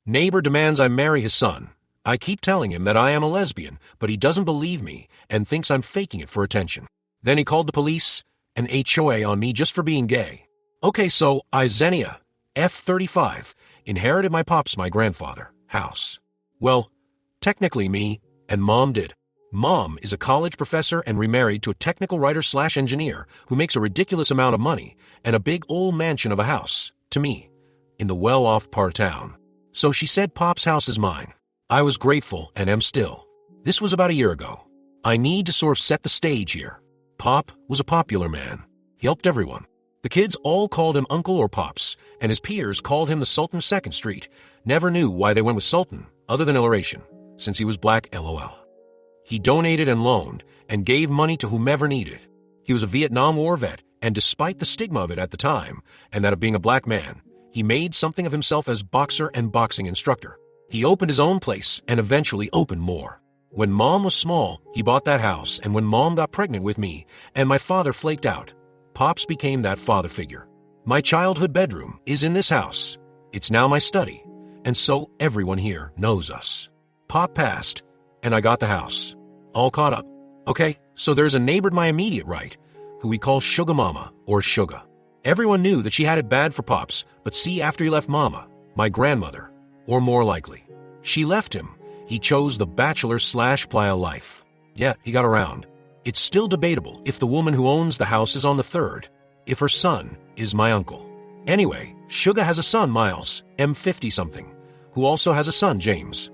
Neighbor demands I marry his son. I keep telling him that I am a lesbian, but he doesn't believe me and thinks I'm faking it for attention. Then he called the police and HOA on me just for being gay. Okay, so I Xenia, F35, inherited my grandfather, house. Well, technically me and Mom did. Mom is a college professor and remarried to a technical writer/engineer who makes a ridiculous amount of money and a big old mansion of a house, to me, in the well-off part of town. So she said Pop's house is mine. I was grateful and am still. This was about a year ago. I need to sort of set the stage here. Pop was a popular man. He helped everyone. The kids all called him Uncle or Pops, and his peers called him the Sultan of 2nd Street. Never knew why they went with Sultan, other than alliteration, since he was black, LOL. He donated and loaned, and gave money to whomever needed. He was a Vietnam War vet, and despite the stigma of it at the time, and that of being a black man, he made something of himself as boxer and boxing instructor. He opened his own place, and eventually opened more. When Mom was small, he bought that house, and when Mom got pregnant with me, and my father flaked out, Pops became that father figure. My childhood bedroom is in this house. It's now my study, and so everyone here knows us. Pop passed, and I got the house. All caught up. Okay, so there's a neighbor to my immediate right, who we call Sugar Mama, or Sugar. Everyone knew that she had it bad for Pops, but see, after he left Mama, my grandmother, or more likely, she left him. He chose the bachelor/playa life. Yeah, he got around. It's still debatable if the woman who owns the house is on the third, if her son is my uncle. Anyway, Sugar has a son, Miles, M50-something, who also has a son, James.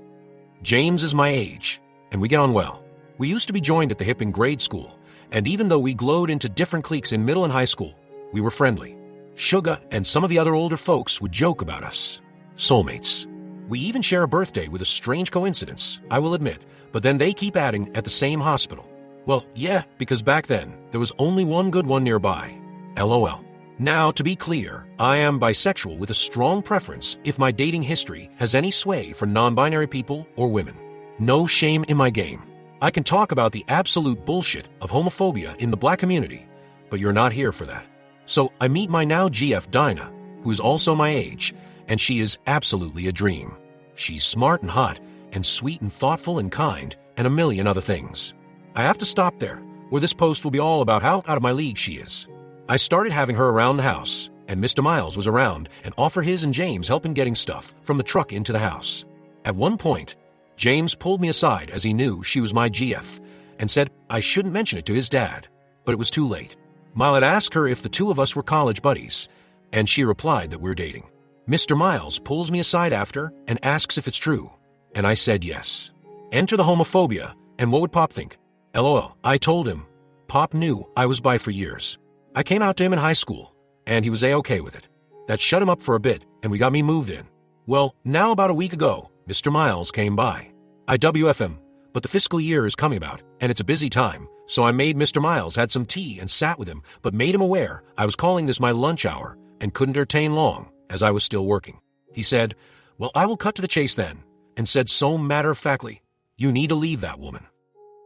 James is my age, and we get on well. We used to be joined at the hip in grade school, and even though we glowed into different cliques in middle and high school, we were friendly. Sugar and some of the other older folks would joke about us. Soulmates. We even share a birthday with a strange coincidence, I will admit, but then they keep adding at the same hospital. Well, yeah, because back then, there was only one good one nearby. LOL. Now, to be clear, I am bisexual with a strong preference if my dating history has any sway for non-binary people or women. No shame in my game. I can talk about the absolute bullshit of homophobia in the black community, but you're not here for that. So I meet my now GF Dinah, who is also my age, and she is absolutely a dream. She's smart and hot, and sweet and thoughtful and kind, and a million other things. I have to stop there, or this post will be all about how out of my league she is. I started having her around the house, and Mr. Miles was around and offered his and James help in getting stuff from the truck into the house. At one point, James pulled me aside as he knew she was my GF, and said I shouldn't mention it to his dad, but it was too late. Mile had asked her if the two of us were college buddies, and she replied that we're dating. Mr. Miles pulls me aside after and asks if it's true, and I said yes. Enter the homophobia, and what would Pop think? LOL. I told him. Pop knew I was bi for years. I came out to him in high school, and he was A-okay with it. That shut him up for a bit, and we got me moved in. Well, now about a week ago, Mr. Miles came by. I WF him, but the fiscal year is coming about, and it's a busy time, so I made Mr. Miles had some tea and sat with him, but made him aware I was calling this my lunch hour and couldn't entertain long, as I was still working. He said, well, I will cut to the chase then, and said so matter-of-factly, you need to leave that woman.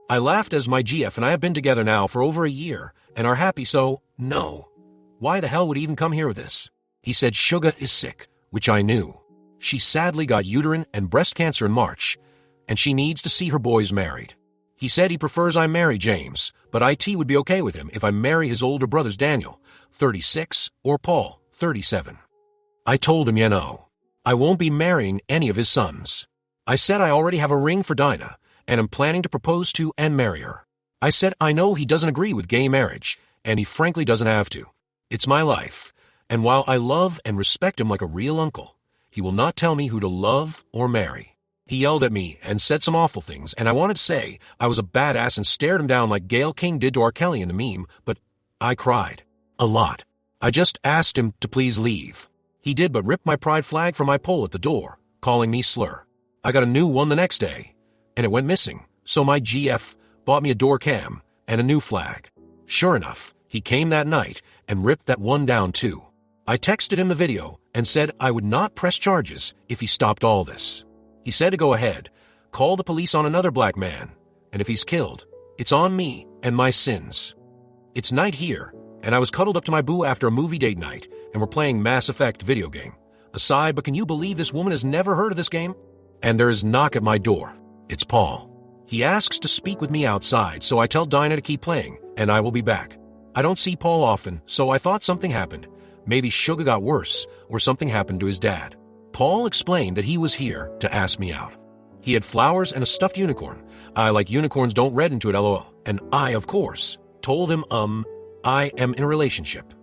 I laughed as my GF and I have been together now for over a year and are happy, so no. Why the hell would he even come here with this? He said Sugar is sick, which I knew. She sadly got uterine and breast cancer in March, and she needs to see her boys married. He said he prefers I marry James, but IT would be okay with him if I marry his older brothers Daniel, 36, or Paul, 37. I told him, I won't be marrying any of his sons. I said I already have a ring for Dinah, and am planning to propose to and marry her. I said I know he doesn't agree with gay marriage, and he frankly doesn't have to. It's my life, and while I love and respect him like a real uncle, he will not tell me who to love or marry. He yelled at me and said some awful things, and I wanted to say I was a badass and stared him down like Gayle King did to R. Kelly in the meme, but I cried. A lot. I just asked him to please leave. He did but rip my pride flag from my pole at the door, calling me slur. I got a new one the next day, and it went missing, so my GF bought me a door cam and a new flag. Sure enough, he came that night and ripped that one down too. I texted him the video and said I would not press charges if he stopped all this. He said to go ahead, call the police on another black man, and if he's killed, it's on me and my sins. It's night here, and I was cuddled up to my boo after a movie date night, and we're playing Mass Effect video game. Aside, but can you believe this woman has never heard of this game? And there is a knock at my door. It's Paul. He asks to speak with me outside, so I tell Dinah to keep playing, and I will be back. I don't see Paul often, so I thought something happened. Maybe Sugar got worse, or something happened to his dad. Paul explained that he was here to ask me out. He had flowers and a stuffed unicorn. I like unicorns, don't read into it, lol. And I, of course, told him, I am in a relationship.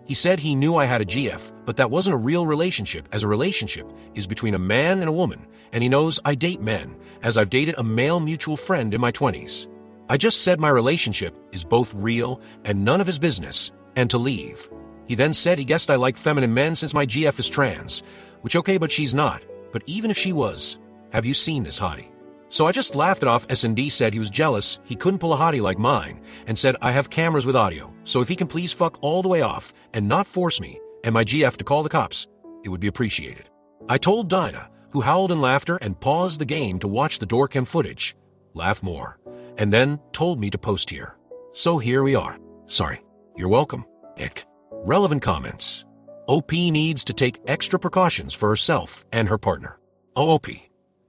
He said he knew I had a GF, but that wasn't a real relationship, as a relationship is between a man and a woman, and he knows I date men, as I've dated a male mutual friend in my 20s. I just said my relationship is both real and none of his business, and to leave. He then said he guessed I like feminine men since my GF is trans, which okay, but she's not. But even if she was, have you seen this hottie? So I just laughed it off. S&D said he was jealous he couldn't pull a hottie like mine, and said I have cameras with audio, so if he can please fuck all the way off and not force me and my GF to call the cops, it would be appreciated. I told Dinah, who howled in laughter and paused the game to watch the door cam footage, laugh more, and then told me to post here. So here we are. Sorry. You're welcome. Ick. Relevant comments. OP needs to take extra precautions for herself and her partner. OP.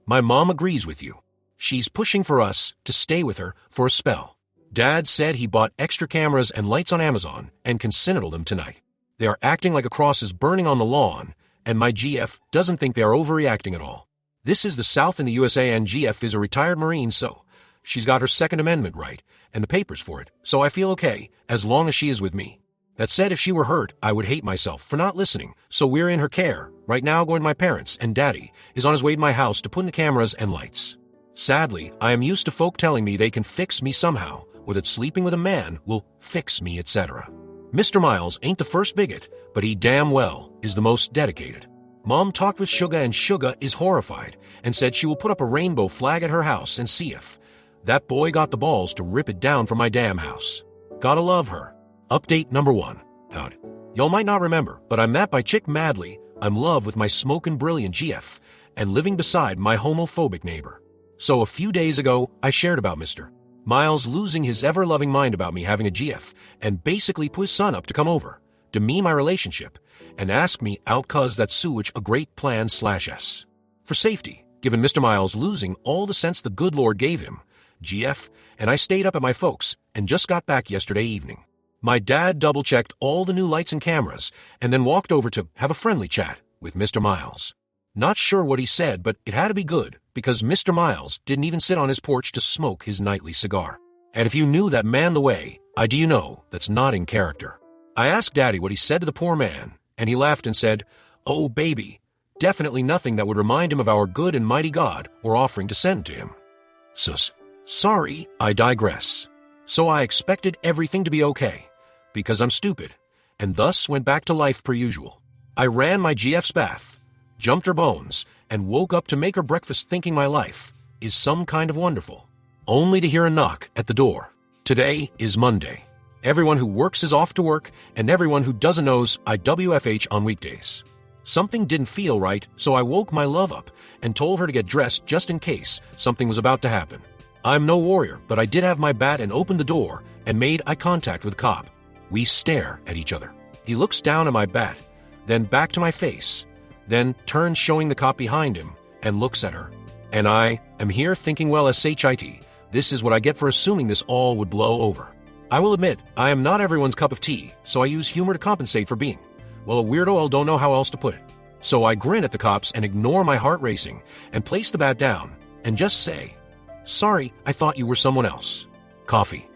My mom agrees with you. She's pushing for us to stay with her for a spell. Dad said he bought extra cameras and lights on Amazon and can signal them tonight. They are acting like a cross is burning on the lawn, and my GF doesn't think they are overreacting at all. This is the South in the USA, and GF is a retired Marine, so she's got her Second Amendment right and the papers for it, so I feel okay as long as she is with me. That said, if she were hurt, I would hate myself for not listening, so we're in her care, right now going to my parents, and Daddy is on his way to my house to put in the cameras and lights. Sadly, I am used to folk telling me they can fix me somehow, or that sleeping with a man will fix me, etc. Mr. Miles ain't the first bigot, but he damn well is the most dedicated. Mom talked with Suga, and Suga is horrified and said she will put up a rainbow flag at her house and see if that boy got the balls to rip it down from my damn house. Gotta love her. Update number 1. Howd. Y'all might not remember, but I'm that by chick madly. I'm love with my smokin' brilliant GF and living beside my homophobic neighbor. So a few days ago, I shared about Mr. Miles losing his ever-loving mind about me having a GF and basically put his son up to come over, demean my relationship, and ask me out cause that's such a great plan /s. For safety, given Mr. Miles losing all the sense the good Lord gave him, GF, and I stayed up at my folks and just got back yesterday evening. My dad double-checked all the new lights and cameras and then walked over to have a friendly chat with Mr. Miles. Not sure what he said, but it had to be good because Mr. Miles didn't even sit on his porch to smoke his nightly cigar. And if you knew that man the way I do, you know that's not in character. I asked Daddy what he said to the poor man, and he laughed and said, "Oh, baby, definitely nothing that would remind him of our good and mighty God or offering to send to him." Sus. Sorry, I digress. So I expected everything to be okay, because I'm stupid, and thus went back to life per usual. I ran my GF's bath, jumped her bones, and woke up to make her breakfast thinking my life is some kind of wonderful, only to hear a knock at the door. Today is Monday. Everyone who works is off to work, and everyone who doesn't knows I WFH on weekdays. Something didn't feel right, so I woke my love up and told her to get dressed just in case something was about to happen. I'm no warrior, but I did have my bat and opened the door and made eye contact with the cop. We stare at each other. He looks down at my bat, then back to my face, then turns showing the cop behind him and looks at her. And I am here thinking, well, SHIT, this is what I get for assuming this all would blow over. I will admit, I am not everyone's cup of tea, so I use humor to compensate for being, well, a weirdo. I don't know how else to put it. So I grin at the cops and ignore my heart racing and place the bat down and just say, "Sorry, I thought you were someone else. Coffee."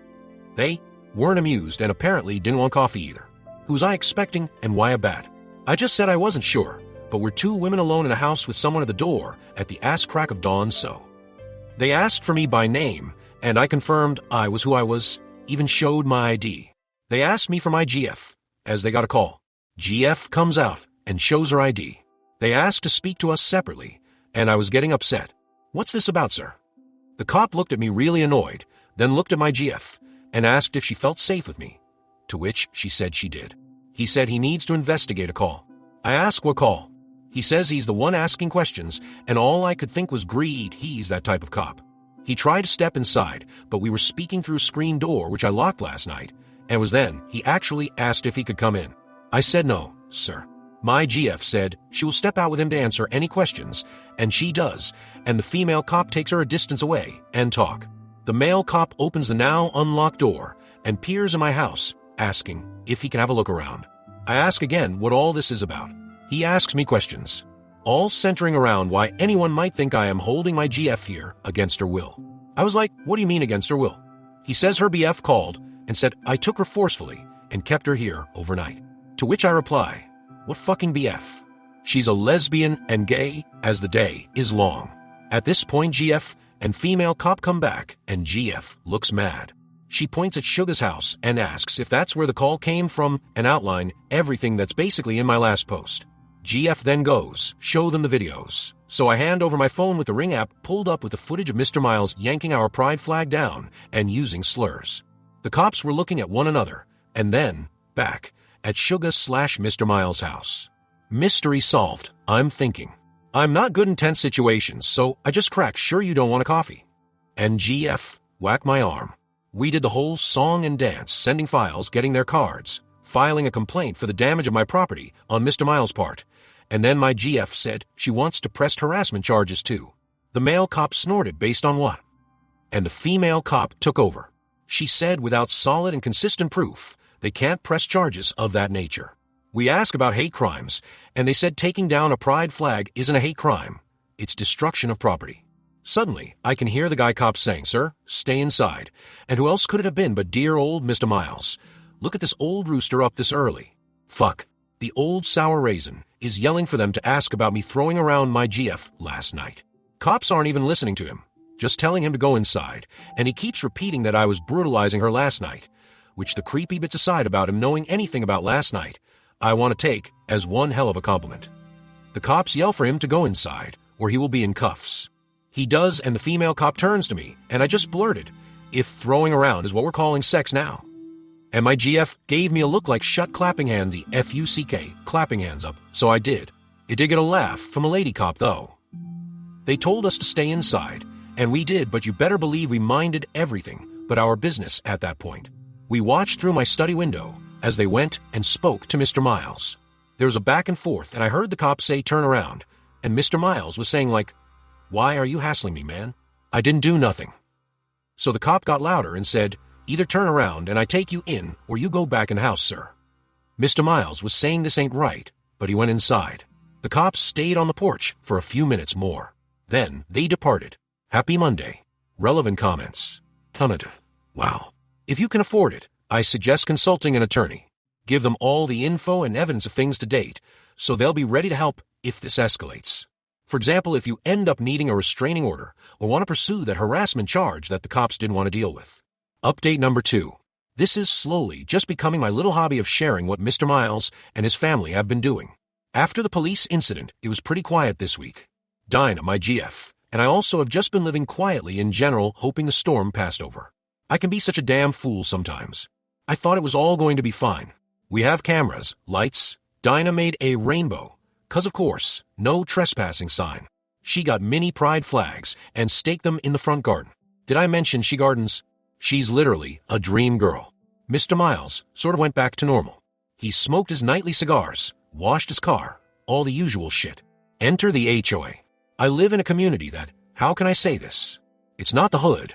They weren't amused and apparently didn't want coffee either. Who was I expecting and why a bat? I just said I wasn't sure, but we're two women alone in a house with someone at the door at the ass crack of dawn, so. They asked for me by name, and I confirmed I was who I was, even showed my ID. They asked me for my GF, as they got a call. GF comes out and shows her ID. They asked to speak to us separately, and I was getting upset. "What's this about, sir?" The cop looked at me really annoyed, then looked at my GF and asked if she felt safe with me, to which she said she did. He said he needs to investigate a call. I asked what call. He says he's the one asking questions, and all I could think was greed. He's that type of cop. He tried to step inside, but we were speaking through a screen door, which I locked last night, and it was then he actually asked if he could come in. I said no, sir. My GF said she will step out with him to answer any questions, and she does, and the female cop takes her a distance away and talk. The male cop opens the now unlocked door and peers in my house, asking if he can have a look around. I ask again what all this is about. He asks me questions, all centering around why anyone might think I am holding my GF here against her will. I was like, what do you mean against her will? He says her BF called and said I took her forcefully and kept her here overnight. To which I reply, what fucking BF? She's a lesbian and gay as the day is long. At this point, GF and female cop come back, and GF looks mad. She points at Suga's house and asks if that's where the call came from and outline everything that's basically in my last post. GF then goes, show them the videos. So I hand over my phone with the Ring app pulled up with the footage of Mr. Miles yanking our pride flag down and using slurs. The cops were looking at one another, and then back at Suga/Mr. Miles' house. Mystery solved, I'm thinking. I'm not good in tense situations, so I just crack, sure you don't want a coffee. And GF whack my arm. We did the whole song and dance, sending files, getting their cards, filing a complaint for the damage of my property on Mr. Miles' part. And then my GF said she wants to press harassment charges too. The male cop snorted based on what? And the female cop took over. She said without solid and consistent proof, they can't press charges of that nature. We asked about hate crimes, and they said taking down a pride flag isn't a hate crime. It's destruction of property. Suddenly, I can hear the guy cop saying, sir, stay inside. And who else could it have been but dear old Mr. Miles? Look at this old rooster up this early. Fuck. The old sour raisin is yelling for them to ask about me throwing around my GF last night. Cops aren't even listening to him, just telling him to go inside, and he keeps repeating that I was brutalizing her last night, which the creepy bits aside about him knowing anything about last night, I want to take as one hell of a compliment. The cops yell for him to go inside, or he will be in cuffs. He does, and the female cop turns to me, and I just blurted, if throwing around is what we're calling sex now. And my GF gave me a look like shut clapping hand, the F-U-C-K, clapping hands up, so I did. It did get a laugh from a lady cop, though. They told us to stay inside, and we did, but you better believe we minded everything but our business at that point. We watched through my study window as they went and spoke to Mr. Miles. There was a back and forth, and I heard the cop say, turn around, and Mr. Miles was saying like, why are you hassling me, man? I didn't do nothing. So the cop got louder and said, either turn around and I take you in, or you go back in the house, sir. Mr. Miles was saying this ain't right, but he went inside. The cops stayed on the porch for a few minutes more. Then they departed. Happy Monday. Relevant comments. Canada. Wow. If you can afford it, I suggest consulting an attorney. Give them all the info and evidence of things to date, so they'll be ready to help if this escalates. For example, if you end up needing a restraining order or want to pursue that harassment charge that the cops didn't want to deal with. Update number 2. This is slowly just becoming my little hobby of sharing what Mr. Miles and his family have been doing. After the police incident, it was pretty quiet this week. Dinah, my GF, and I also have just been living quietly in general, hoping the storm passed over. I can be such a damn fool sometimes. I thought it was all going to be fine. We have cameras, lights. Dinah made a rainbow, 'cause of course, no trespassing sign. She got mini pride flags and staked them in the front garden. Did I mention she gardens? She's literally a dream girl. Mr. Miles sort of went back to normal. He smoked his nightly cigars, washed his car, all the usual shit. Enter the HOA. I live in a community that, how can I say this? It's not the hood,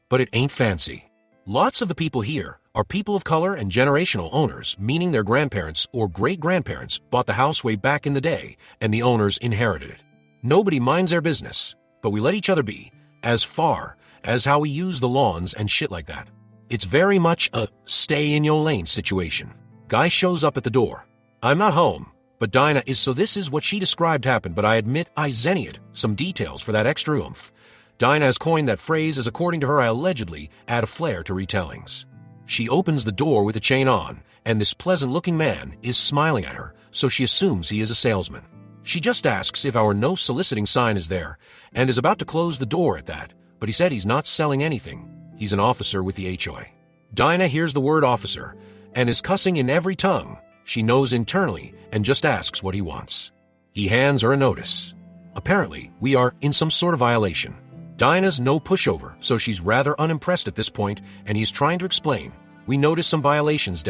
but it ain't fancy. Lots of the people here are people of color and generational owners, meaning their grandparents or great-grandparents bought the house way back in the day and the owners inherited it. Nobody minds their business, but we let each other be, as far as how we use the lawns and shit like that. It's very much a stay-in-your-lane situation. Guy shows up at the door. I'm not home, but Dinah is, so this is what she described happened, but I admit I zennied some details for that extra oomph. Dinah has coined that phrase as, according to her, I allegedly add a flair to retellings. She opens the door with a chain on, and this pleasant-looking man is smiling at her, so she assumes he is a salesman. She just asks if our no soliciting sign is there, and is about to close the door at that, but he said he's not selling anything. He's an officer with the HOA. Dinah hears the word officer, and is cussing in every tongue she knows internally, and just asks what he wants. He hands her a notice. Apparently, we are in some sort of violation. Dinah's no pushover, so she's rather unimpressed at this point, and he's trying to explain. We notice some violations,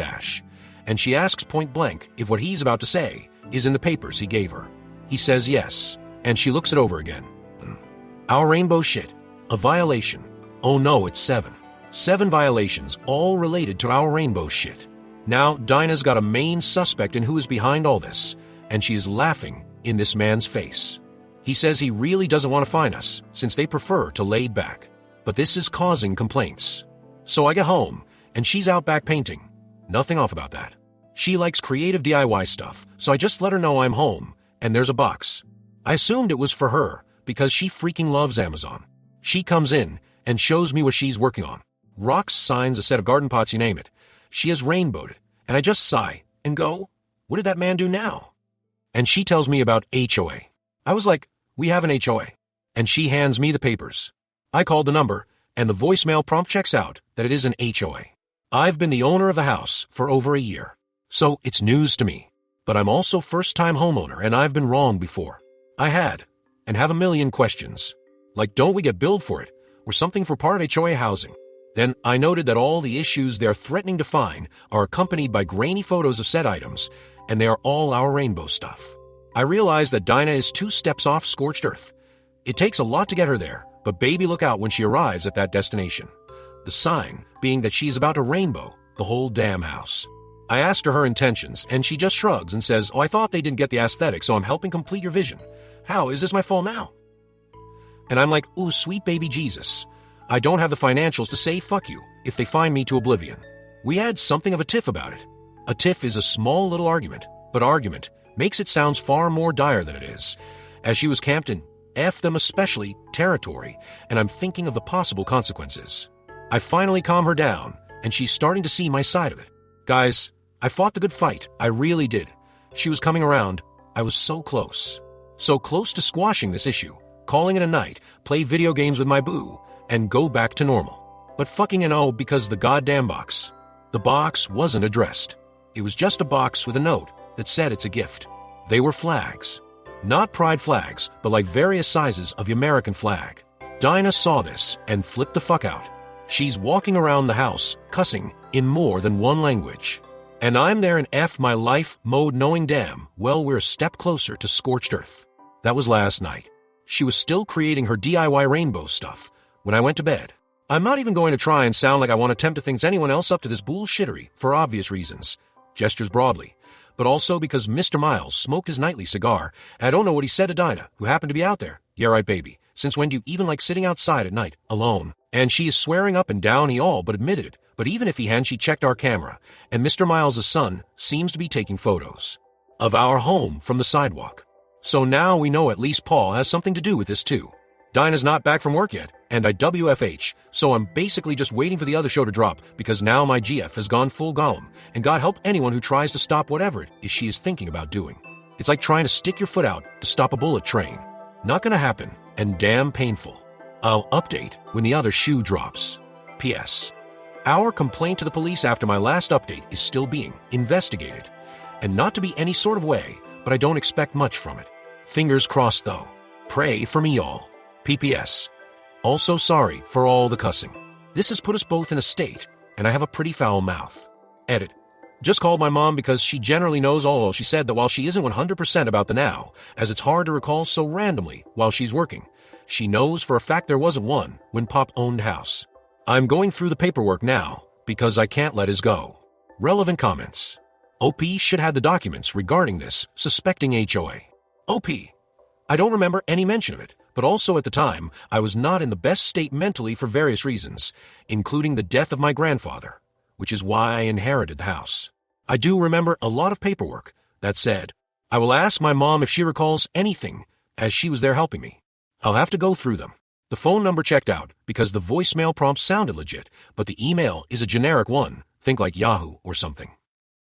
and she asks point blank if what he's about to say is in the papers he gave her. He says yes, and she looks it over again. Our rainbow shit. A violation. Oh no, it's 7. 7 violations, all related to our rainbow shit. Now, Dinah's got a main suspect in who is behind all this, and she is laughing in this man's face. He says he really doesn't want to fine us, since they prefer to laid back. But this is causing complaints. So I get home, and she's out back painting. Nothing off about that. She likes creative DIY stuff, so I just let her know I'm home, and there's a box. I assumed it was for her, because she freaking loves Amazon. She comes in, and shows me what she's working on. Rocks, signs, a set of garden pots, you name it. She has rainbowed it, and I just sigh, and go, what did that man do now? And she tells me about HOA. I was like, we have an HOA. And she hands me the papers. I called the number, and the voicemail prompt checks out that it is an HOA. I've been the owner of the house for over a year, so it's news to me. But I'm also first-time homeowner, and I've been wrong before. I had, and have a million questions. Like, don't we get billed for it, or something for part of HOA housing? Then I noted that all the issues they're threatening to fine are accompanied by grainy photos of said items, and they are all our rainbow stuff. I realized that Dinah is 2 steps off scorched earth. It takes a lot to get her there, but baby look out when she arrives at that destination. The sign being that she's about to rainbow the whole damn house. I asked her intentions, and she just shrugs and says, oh, I thought they didn't get the aesthetic, so I'm helping complete your vision. How is this my fault now? And I'm like, ooh, sweet baby Jesus. I don't have the financials to say fuck you if they fine me to oblivion. We had something of a tiff about it. A tiff is a small little argument, but argument makes it sound far more dire than it is. As she was camped in F them especially territory, and I'm thinking of the possible consequences. I finally calm her down, and she's starting to see my side of it. Guys, I fought the good fight, I really did. She was coming around, I was so close. So close to squashing this issue, calling it a night, play video games with my boo, and go back to normal. But fucking an O because the goddamn box. The box wasn't addressed. It was just a box with a note that said it's a gift. They were flags. Not pride flags, but like various sizes of the American flag. Dinah saw this and flipped the fuck out. She's walking around the house, cussing in more than one language. And I'm there in F my life mode knowing damn well we're a step closer to scorched earth. That was last night. She was still creating her DIY rainbow stuff when I went to bed. I'm not even going to try and sound like I want to tempt to things anyone else up to this bullshittery for obvious reasons. Gestures broadly. But also because Mr. Miles smoked his nightly cigar, and I don't know what he said to Dinah, who happened to be out there. Yeah, right, baby. Since when do you even like sitting outside at night, alone? And she is swearing up and down he all but admitted it. But even if he hadn't, she checked our camera, and Mr. Miles' son seems to be taking photos of our home from the sidewalk. So now we know at least Paul has something to do with this too. Dinah's not back from work yet, and I WFH, so I'm basically just waiting for the other show to drop because now my GF has gone full Gollum, and God help anyone who tries to stop whatever it is she is thinking about doing. It's like trying to stick your foot out to stop a bullet train. Not gonna happen, and damn painful. I'll update when the other shoe drops. P.S. Our complaint to the police after my last update is still being investigated, and not to be any sort of way, but I don't expect much from it. Fingers crossed though. Pray for me all. PPS. Also sorry for all the cussing. This has put us both in a state, and I have a pretty foul mouth. Edit. Just called my mom because she generally knows all. She said that while she isn't 100% about the now, as it's hard to recall so randomly while she's working, she knows for a fact there wasn't one when Pop owned house. I'm going through the paperwork now because I can't let his go. Relevant comments. OP should have the documents regarding this suspecting HOA. OP. I don't remember any mention of it, but also at the time, I was not in the best state mentally for various reasons, including the death of my grandfather, which is why I inherited the house. I do remember a lot of paperwork. That said, I will ask my mom if she recalls anything, as she was there helping me. I'll have to go through them. The phone number checked out because the voicemail prompt sounded legit, but the email is a generic one, think like Yahoo or something.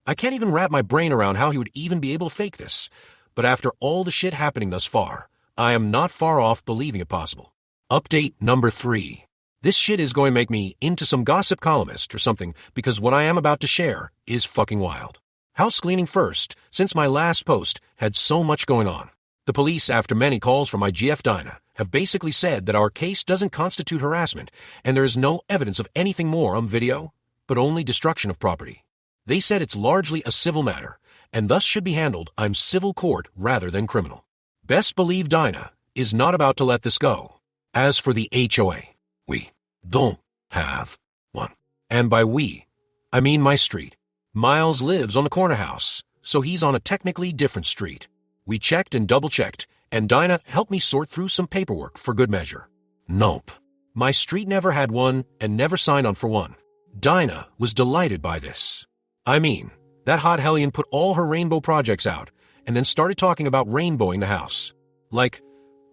I can't even wrap my brain around how he would even be able to fake this. But after all the shit happening thus far, I am not far off believing it possible. Update number 3. This shit is going to make me into some gossip columnist or something because what I am about to share is fucking wild. House cleaning first, since my last post had so much going on. The police, after many calls from my GF Dinah, have basically said that our case doesn't constitute harassment and there is no evidence of anything more on video, but only destruction of property. They said it's largely a civil matter, and thus should be handled I'm civil court rather than criminal. Best believe Dinah is not about to let this go. As for the HOA, we don't have one. And by we, I mean my street. Miles lives on the corner house, so he's on a technically different street. We checked and double-checked, and Dinah helped me sort through some paperwork for good measure. Nope. My street never had one and never signed on for one. Dinah was delighted by this. I mean, that hot hellion put all her rainbow projects out and then started talking about rainbowing the house. Like,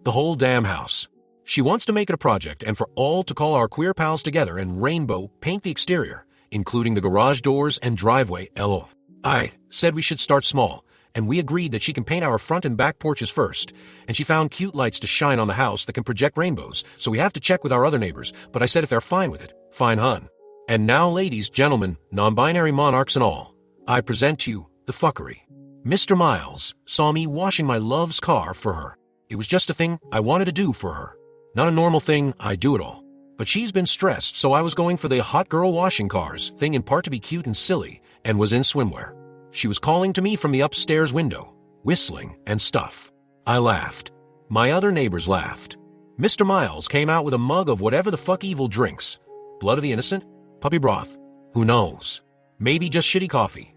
the whole damn house. She wants to make it a project and for all to call our queer pals together and rainbow paint the exterior, including the garage doors and driveway, LO. I said we should start small, and we agreed that she can paint our front and back porches first, and she found cute lights to shine on the house that can project rainbows, so we have to check with our other neighbors, but I said if they're fine with it, fine hun. And now ladies, gentlemen, non-binary monarchs and all, I present to you the fuckery. Mr. Miles saw me washing my love's car for her. It was just a thing I wanted to do for her. Not a normal thing, I do it all. But she's been stressed, so I was going for the hot girl washing cars thing in part to be cute and silly, and was in swimwear. She was calling to me from the upstairs window, whistling and stuff. I laughed. My other neighbors laughed. Mr. Miles came out with a mug of whatever the fuck evil drinks. Blood of the innocent? Puppy broth? Who knows? Maybe just shitty coffee.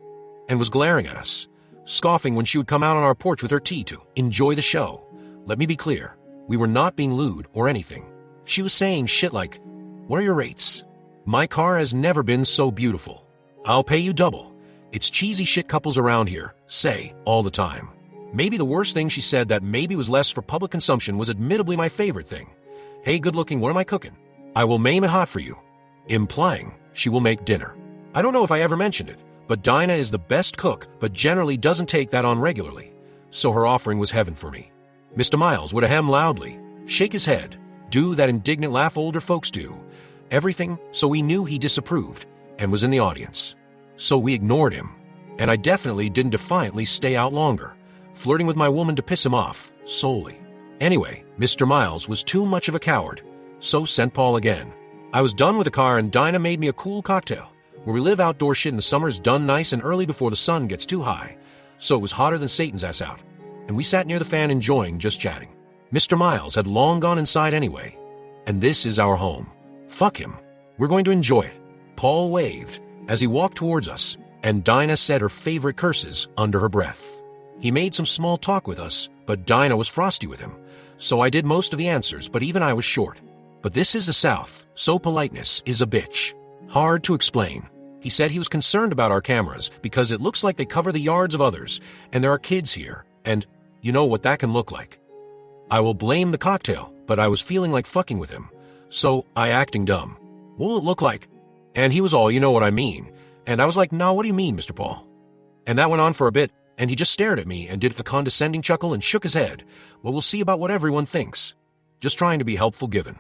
And was glaring at us, scoffing when she would come out on our porch with her tea to enjoy the show. Let me be clear. We were not being lewd or anything. She was saying shit like, "What are your rates? My car has never been so beautiful. I'll pay you double." It's cheesy shit couples around here say all the time. Maybe the worst thing she said that maybe was less for public consumption was admittedly my favorite thing. "Hey, good looking, what am I cooking? I will maim it hot for you." Implying she will make dinner. I don't know if I ever mentioned it, but Dinah is the best cook, but generally doesn't take that on regularly. So her offering was heaven for me. Mr. Miles would ahem loudly, shake his head, do that indignant laugh older folks do. Everything, so we knew he disapproved, and was in the audience. So we ignored him. And I definitely didn't defiantly stay out longer, flirting with my woman to piss him off, solely. Anyway, Mr. Miles was too much of a coward, so sent Paul again. I was done with the car and Dinah made me a cool cocktail. Where we live, outdoor shit in the summer is done nice and early before the sun gets too high, so it was hotter than Satan's ass out. And we sat near the fan enjoying just chatting. Mr. Miles had long gone inside anyway, and this is our home. Fuck him. We're going to enjoy it. Paul waved as he walked towards us, and Dinah said her favorite curses under her breath. He made some small talk with us, but Dinah was frosty with him, so I did most of the answers, but even I was short. But this is the South, so politeness is a bitch. Hard to explain. He said he was concerned about our cameras because it looks like they cover the yards of others, and there are kids here, and you know what that can look like. I will blame the cocktail, but I was feeling like fucking with him, so I acting dumb. What will it look like? And he was all, you know what I mean. And I was like, nah, what do you mean, Mr. Paul? And that went on for a bit, and he just stared at me and did a condescending chuckle and shook his head. Well, we'll see about what everyone thinks. Just trying to be helpful given.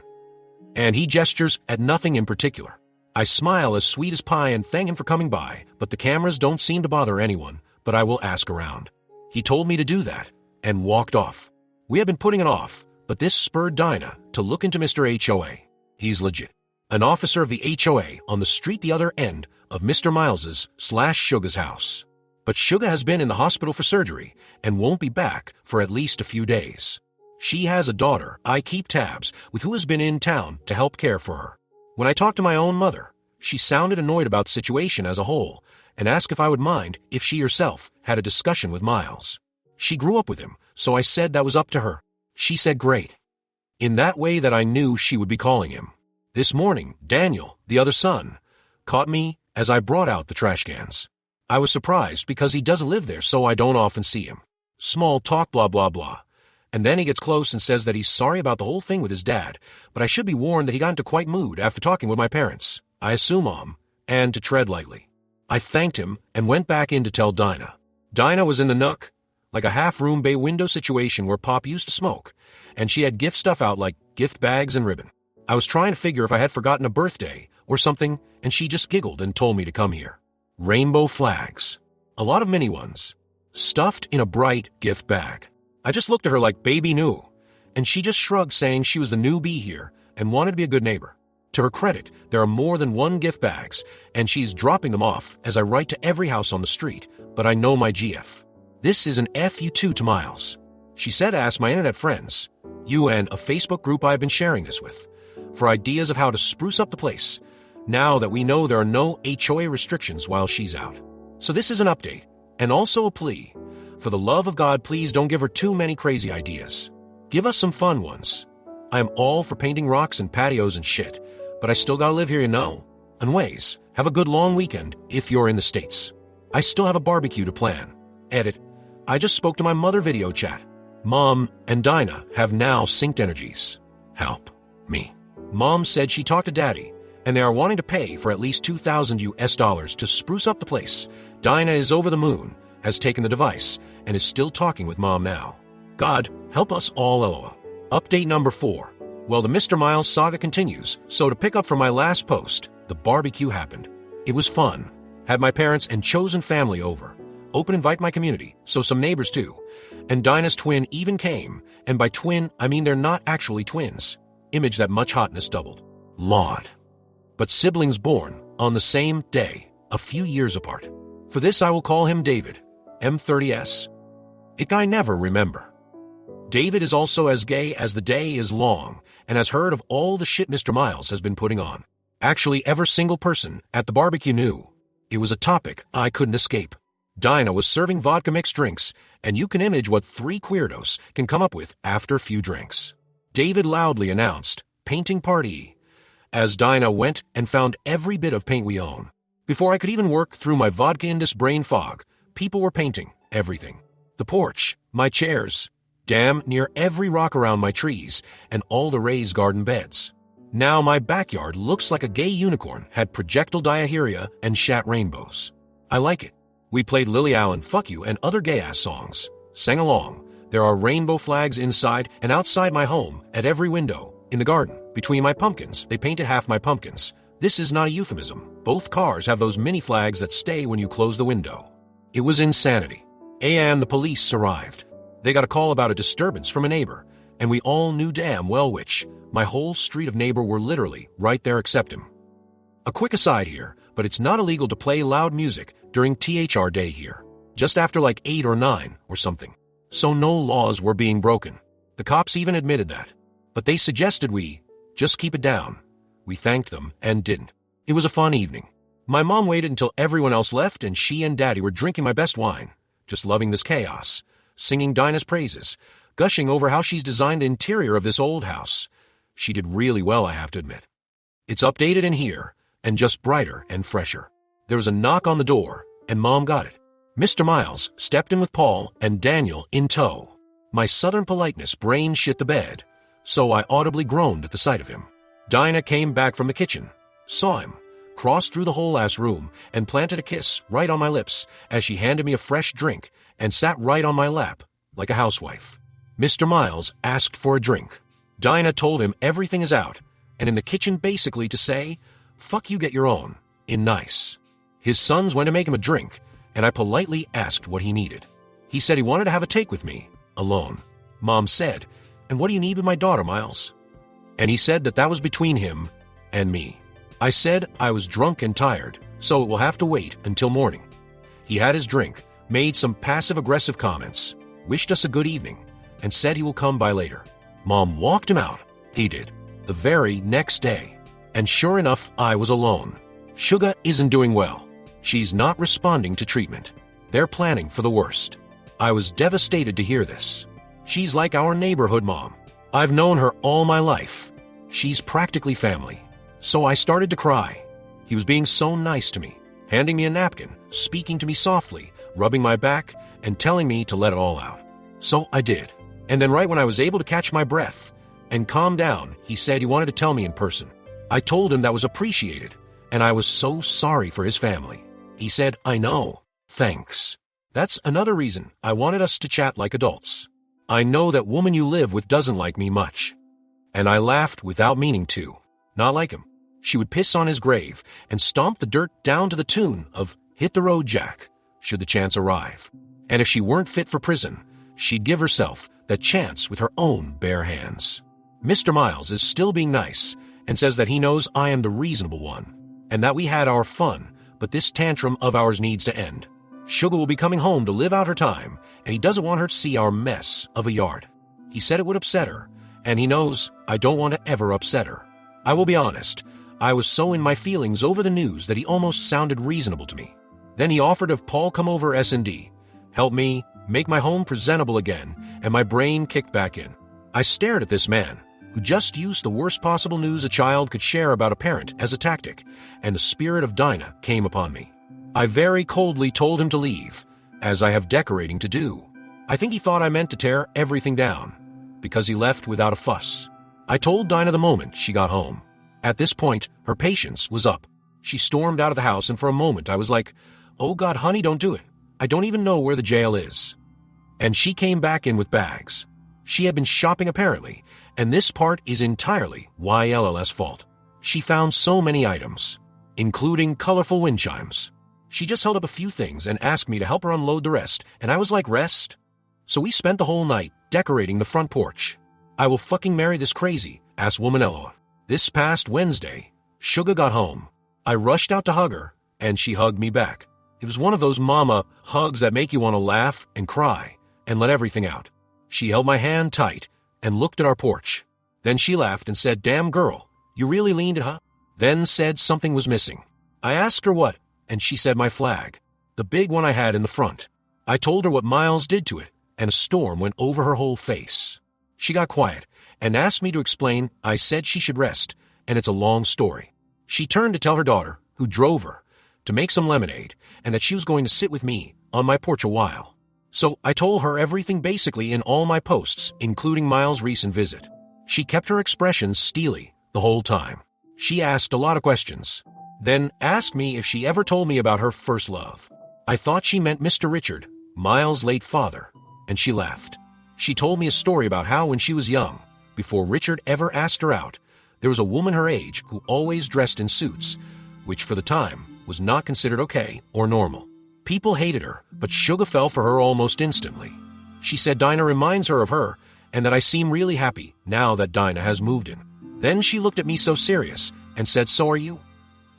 And he gestures at nothing in particular. I smile as sweet as pie and thank him for coming by, but the cameras don't seem to bother anyone, but I will ask around. He told me to do that, and walked off. We had been putting it off, but this spurred Dinah to look into Mr. HOA. He's legit. An officer of the HOA on the street the other end of Mr. Miles's / Suga's house. But Suga has been in the hospital for surgery and won't be back for at least a few days. She has a daughter I keep tabs with who has been in town to help care for her. When I talked to my own mother, she sounded annoyed about the situation as a whole and asked if I would mind if she herself had a discussion with Miles. She grew up with him, so I said that was up to her. She said great. In that way that I knew she would be calling him. This morning, Daniel, the other son, caught me as I brought out the trash cans. I was surprised because he doesn't live there, so I don't often see him. Small talk, blah, blah, blah. And then he gets close and says that he's sorry about the whole thing with his dad, but I should be warned that he got into quite mood after talking with my parents, I assume Mom, and to tread lightly. I thanked him and went back in to tell Dinah. Dinah was in the nook, like a half-room bay window situation where Pop used to smoke, and she had gift stuff out like gift bags and ribbon. I was trying to figure if I had forgotten a birthday or something, and she just giggled and told me to come here. Rainbow flags. A lot of mini ones. Stuffed in a bright gift bag. I just looked at her like baby new, and she just shrugged saying she was the newbie here and wanted to be a good neighbor. To her credit, there are more than one gift bags, and she's dropping them off as I write to every house on the street, but I know my GF. This is an FU2 to Miles. She said ask my internet friends, you and a Facebook group I've been sharing this with, for ideas of how to spruce up the place, now that we know there are no HOA restrictions while she's out. So this is an update, and also a plea. For the love of God, please don't give her too many crazy ideas. Give us some fun ones. I am all for painting rocks and patios and shit, but I still gotta live here, you know. Anyways, have a good long weekend if you're in the States. I still have a barbecue to plan. Edit. I just spoke to my mother video chat. Mom and Dinah have now synced energies. Help me. Mom said she talked to Daddy, and they are wanting to pay for at least $2,000 to spruce up the place. Dinah is over the moon, has taken the device, and is still talking with Mom now. God, help us all, LOL. Update number 4. Well, the Mr. Miles saga continues, so to pick up from my last post, the barbecue happened. It was fun. Had my parents and chosen family over. Open invite my community, so some neighbors too. And Dinah's twin even came, and by twin, I mean they're not actually twins. Image that much hotness doubled. Lord. But siblings born on the same day, a few years apart. For this I will call him David, M30S. It I never remember. David is also as gay as the day is long, and has heard of all the shit Mr. Miles has been putting on. Actually, every single person at the barbecue knew. It was a topic I couldn't escape. Dinah was serving vodka mixed drinks, and you can image what 3 queerdos can come up with after a few drinks. David loudly announced, painting party, as Dinah went and found every bit of paint we own. Before I could even work through my vodka-indus brain fog, people were painting everything. The porch, my chairs, damn near every rock around my trees, and all the raised garden beds. Now my backyard looks like a gay unicorn had projectile diarrhea and shat rainbows. I like it. We played Lily Allen Fuck You and other gay-ass songs. Sang along. There are rainbow flags inside and outside my home, at every window, in the garden. Between my pumpkins, they painted half my pumpkins. This is not a euphemism. Both cars have those mini flags that stay when you close the window. It was insanity. And the police arrived. They got a call about a disturbance from a neighbor, and we all knew damn well which. My whole street of neighbor were literally right there except him. A quick aside here, but it's not illegal to play loud music during THR day here. Just after like 8 or 9 or something. So no laws were being broken. The cops even admitted that. But they suggested we just keep it down. We thanked them and didn't. It was a fun evening. My mom waited until everyone else left and she and Daddy were drinking my best wine. Just loving this chaos. Singing Dinah's praises. Gushing over how she's designed the interior of this old house. She did really well, I have to admit. It's updated in here, and just brighter and fresher. There was a knock on the door, and Mom got it. Mr. Miles stepped in with Paul and Daniel in tow. My southern politeness brain shit the bed, so I audibly groaned at the sight of him. Dinah came back from the kitchen, saw him, crossed through the whole-ass room, and planted a kiss right on my lips as she handed me a fresh drink and sat right on my lap, like a housewife. Mr. Miles asked for a drink. Dinah told him everything is out, and in the kitchen basically to say, fuck you, get your own, in nice. His sons went to make him a drink, and I politely asked what he needed. He said he wanted to have a take with me, alone. Mom said, and what do you need with my daughter, Miles? And he said that was between him and me. I said I was drunk and tired, so it will have to wait until morning. He had his drink, made some passive-aggressive comments, wished us a good evening, and said he will come by later. Mom walked him out. He did. The very next day. And sure enough, I was alone. Suga isn't doing well. She's not responding to treatment. They're planning for the worst. I was devastated to hear this. She's like our neighborhood mom. I've known her all my life. She's practically family. So I started to cry. He was being so nice to me, handing me a napkin, speaking to me softly, rubbing my back, and telling me to let it all out. So I did. And then right when I was able to catch my breath and calm down, he said he wanted to tell me in person. I told him that was appreciated, and I was so sorry for his family. He said, I know. Thanks. That's another reason I wanted us to chat like adults. I know that woman you live with doesn't like me much. And I laughed without meaning to. Not like him. She would piss on his grave and stomp the dirt down to the tune of Hit the Road, Jack, should the chance arrive. And if she weren't fit for prison, she'd give herself that chance with her own bare hands. Mr. Miles is still being nice, and says that he knows I am the reasonable one, and that we had our fun, but this tantrum of ours needs to end. Sugar will be coming home to live out her time, and he doesn't want her to see our mess of a yard. He said it would upset her, and he knows I don't want to ever upset her. I will be honest, I was so in my feelings over the news that he almost sounded reasonable to me. Then he offered if Paul come over S&D, help me make my home presentable again, and my brain kicked back in. I stared at this man, who just used the worst possible news a child could share about a parent as a tactic, and the spirit of Dinah came upon me. I very coldly told him to leave, as I have decorating to do. I think he thought I meant to tear everything down, because he left without a fuss. I told Dinah the moment she got home. At this point, her patience was up. She stormed out of the house, and for a moment I was like, oh God, honey, don't do it. I don't even know where the jail is. And she came back in with bags. She had been shopping apparently, and this part is entirely YLL's fault. She found so many items, including colorful wind chimes. She just held up a few things and asked me to help her unload the rest, and I was like, rest? So we spent the whole night decorating the front porch. I will fucking marry this crazy ass woman Ella. This past Wednesday, Sugar got home. I rushed out to hug her, and she hugged me back. It was one of those mama hugs that make you want to laugh and cry and let everything out. She held my hand tight and looked at our porch. Then she laughed and said, damn girl, you really leaned it, huh? Then said something was missing. I asked her what, and she said my flag, the big one I had in the front. I told her what Miles did to it, and a storm went over her whole face. She got quiet and asked me to explain. I said she should rest, and it's a long story. She turned to tell her daughter, who drove her, to make some lemonade, and that she was going to sit with me on my porch a while. So I told her everything basically in all my posts, including Miles' recent visit. She kept her expressions steely the whole time. She asked a lot of questions, then asked me if she ever told me about her first love. I thought she meant Mr. Richard, Miles' late father, and she laughed. She told me a story about how when she was young, before Richard ever asked her out, there was a woman her age who always dressed in suits, which for the time was not considered okay or normal. People hated her, but Sugar fell for her almost instantly. She said Dinah reminds her of her, and that I seem really happy now that Dinah has moved in. Then she looked at me so serious and said, so are you?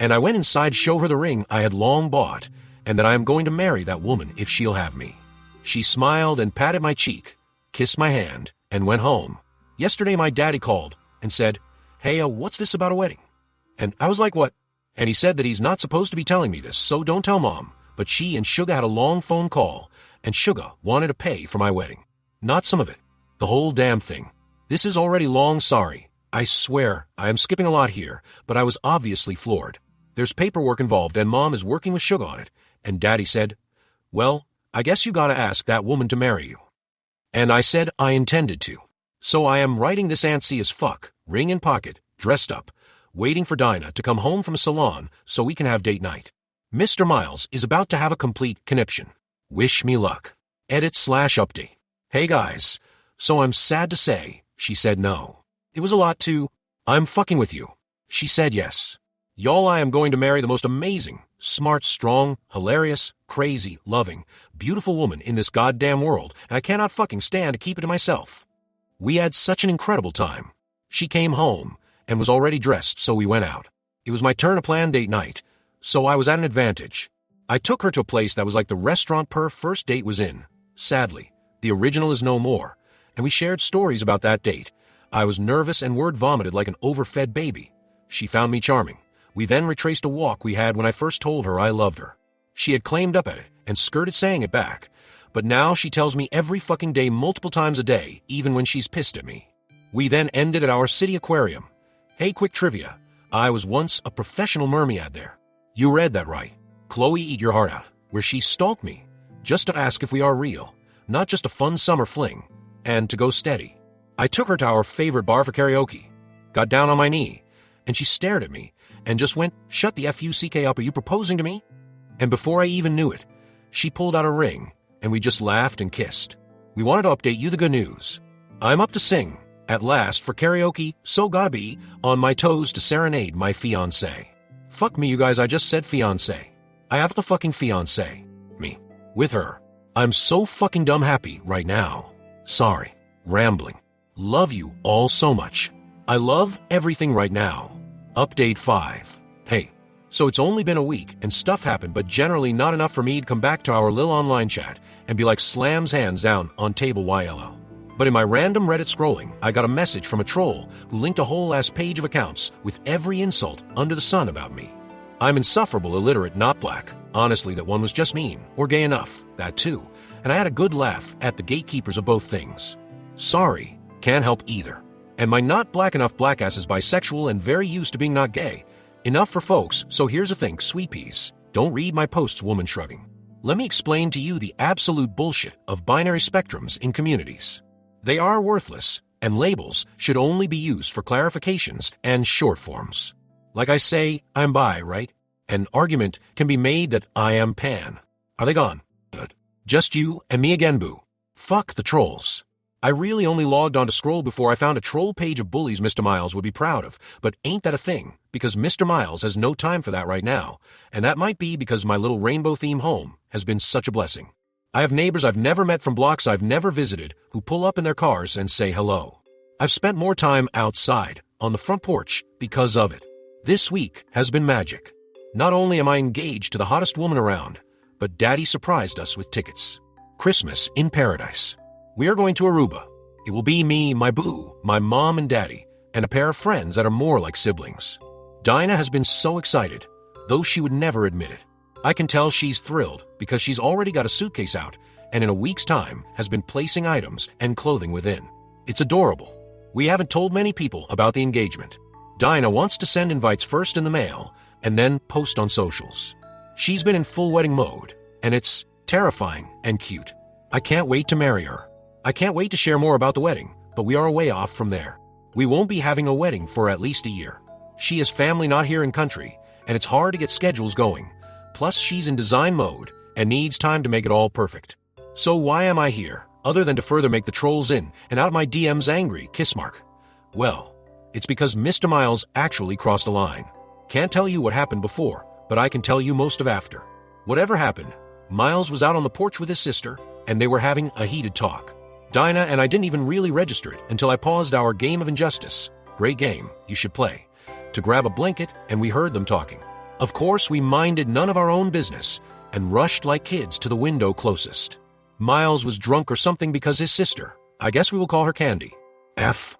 And I went inside to show her the ring I had long bought, and that I am going to marry that woman if she'll have me. She smiled and patted my cheek, kissed my hand, and went home. Yesterday my daddy called and said, hey, what's this about a wedding? And I was like, what? And he said that he's not supposed to be telling me this, so don't tell Mom. But she and Sugar had a long phone call, and Sugar wanted to pay for my wedding. Not some of it. The whole damn thing. This is already long sorry. I swear, I am skipping a lot here, but I was obviously floored. There's paperwork involved, and Mom is working with Sugar on it. And Daddy said, well, I guess you gotta ask that woman to marry you. And I said I intended to. So I am writing this antsy as fuck, ring in pocket, dressed up, waiting for Dinah to come home from a salon so we can have date night. Mr. Miles is about to have a complete conniption. Wish me luck. Edit/update. Hey guys, so I'm sad to say, she said no. It was a lot too. I'm fucking with you. She said yes. Y'all, I am going to marry the most amazing, smart, strong, hilarious, crazy, loving, beautiful woman in this goddamn world, and I cannot fucking stand to keep it to myself. We had such an incredible time. She came home and was already dressed, so we went out. It was my turn to plan date night, so I was at an advantage. I took her to a place that was like the restaurant her first date was in. Sadly, the original is no more, and we shared stories about that date. I was nervous and word vomited like an overfed baby. She found me charming. We then retraced a walk we had when I first told her I loved her. She had claimed up at it and skirted saying it back, but now she tells me every fucking day multiple times a day, even when she's pissed at me. We then ended at our city aquarium. Hey, quick trivia. I was once a professional mermaid there. You read that right. Chloe, eat your heart out, where she stalked me, just to ask if we are real, not just a fun summer fling, and to go steady. I took her to our favorite bar for karaoke, got down on my knee, and she stared at me and just went, shut the fuck up, are you proposing to me? And before I even knew it, she pulled out a ring, and we just laughed and kissed. We wanted to update you the good news. I'm up to sing, at last, for karaoke, so gotta be on my toes to serenade my fiancé. Fuck me, you guys, I just said fiancé. I have the fucking fiancé. Me. With her. I'm so fucking dumb happy right now. Sorry. Rambling. Love you all so much. I love everything right now. Update 5. Hey, so it's only been a week and stuff happened, but generally not enough for me to come back to our little online chat and be like slams hands down on table YLL. But in my random Reddit scrolling, I got a message from a troll who linked a whole ass page of accounts with every insult under the sun about me. I'm insufferable, illiterate, not black. Honestly, that one was just mean, or gay enough, that too. And I had a good laugh at the gatekeepers of both things. Sorry, can't help either. And my not black enough black ass is bisexual and very used to being not gay. Enough for folks, so here's the thing, sweet peas. Don't read my posts, woman shrugging. Let me explain to you the absolute bullshit of binary spectrums in communities. They are worthless, and labels should only be used for clarifications and short forms. Like I say, I'm bi, right? An argument can be made that I am pan. Are they gone? Good. Just you and me again, boo. Fuck the trolls. I really only logged on to scroll before I found a troll page of bullies Mr. Miles would be proud of, but ain't that a thing? Because Mr. Miles has no time for that right now, and that might be because my little rainbow-themed home has been such a blessing. I have neighbors I've never met from blocks I've never visited who pull up in their cars and say hello. I've spent more time outside, on the front porch, because of it. This week has been magic. Not only am I engaged to the hottest woman around, but Daddy surprised us with tickets. Christmas in paradise. We are going to Aruba. It will be me, my boo, my mom and daddy, and a pair of friends that are more like siblings. Dinah has been so excited, though she would never admit it. I can tell she's thrilled because she's already got a suitcase out and in a week's time has been placing items and clothing within. It's adorable. We haven't told many people about the engagement. Dinah wants to send invites first in the mail and then post on socials. She's been in full wedding mode, and it's terrifying and cute. I can't wait to marry her. I can't wait to share more about the wedding, but we are a way off from there. We won't be having a wedding for at least a year. She has family not here in country, and it's hard to get schedules going. Plus, she's in design mode and needs time to make it all perfect. So why am I here, other than to further make the trolls in and out of my DMs angry, kiss mark? Well, it's because Mr. Miles actually crossed a line. Can't tell you what happened before, but I can tell you most of after. Whatever happened, Miles was out on the porch with his sister, and they were having a heated talk. Dinah and I didn't even really register it until I paused our game of Injustice, great game, you should play, to grab a blanket, and we heard them talking. Of course, we minded none of our own business and rushed like kids to the window closest. Miles was drunk or something because his sister, I guess we will call her Candy, F.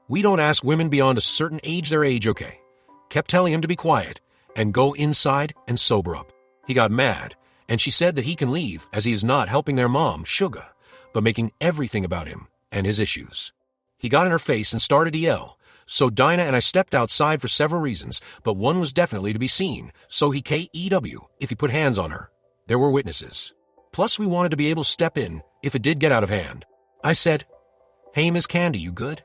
We don't ask women beyond a certain age their age, okay? Kept telling him to be quiet and go inside and sober up. He got mad, and she said that he can leave as he is not helping their mom, Sugar, but making everything about him and his issues. He got in her face and started to yell, so Dinah and I stepped outside for several reasons, but one was definitely to be seen, so he KEW if he put hands on her. There were witnesses. Plus, we wanted to be able to step in if it did get out of hand. I said, "Hey, Miss Candy, you good?"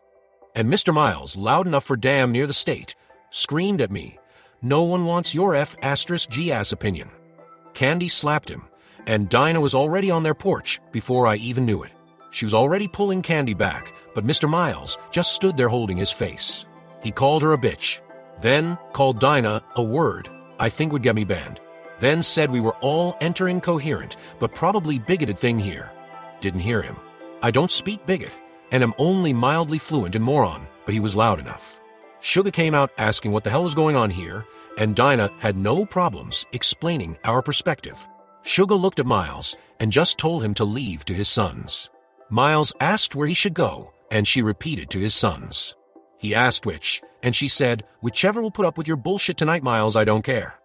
And Mr. Miles, loud enough for damn near the state, screamed at me, "No one wants your F***G-ass opinion." Candy slapped him, and Dinah was already on their porch before I even knew it. She was already pulling Candy back, but Mr. Miles just stood there holding his face. He called her a bitch, then called Dinah a word I think would get me banned, then said we were all incoherent but probably bigoted thing here. Didn't hear him. I don't speak bigot, and am only mildly fluent in moron, but he was loud enough. Sugar came out asking what the hell was going on here, and Dinah had no problems explaining our perspective. Sugar looked at Miles and just told him to leave to his sons. Miles asked where he should go, and she repeated to his sons. He asked which, and she said, "Whichever will put up with your bullshit tonight, Miles, I don't care."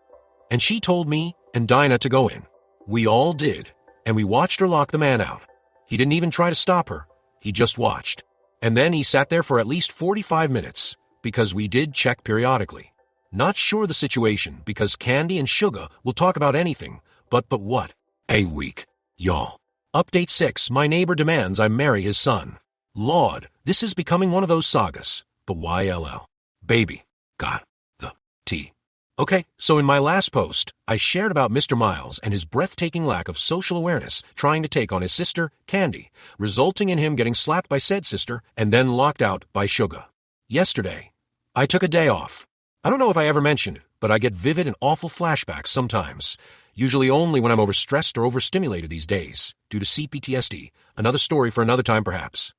And she told me and Dinah to go in. We all did, and we watched her lock the man out. He didn't even try to stop her. He just watched. And then he sat there for at least 45 minutes, because we did check periodically. Not sure the situation, because Candy and Sugar will talk about anything, but what? A week, y'all. Update 6, my neighbor demands I marry his son. Lord, this is becoming one of those sagas, but YLL. Baby, got the tea. Okay, so in my last post, I shared about Mr. Miles and his breathtaking lack of social awareness trying to take on his sister, Candy, resulting in him getting slapped by said sister and then locked out by Sugar. Yesterday, I took a day off. I don't know if I ever mentioned it, but I get vivid and awful flashbacks sometimes, usually only when I'm overstressed or overstimulated these days, due to CPTSD, another story for another time perhaps.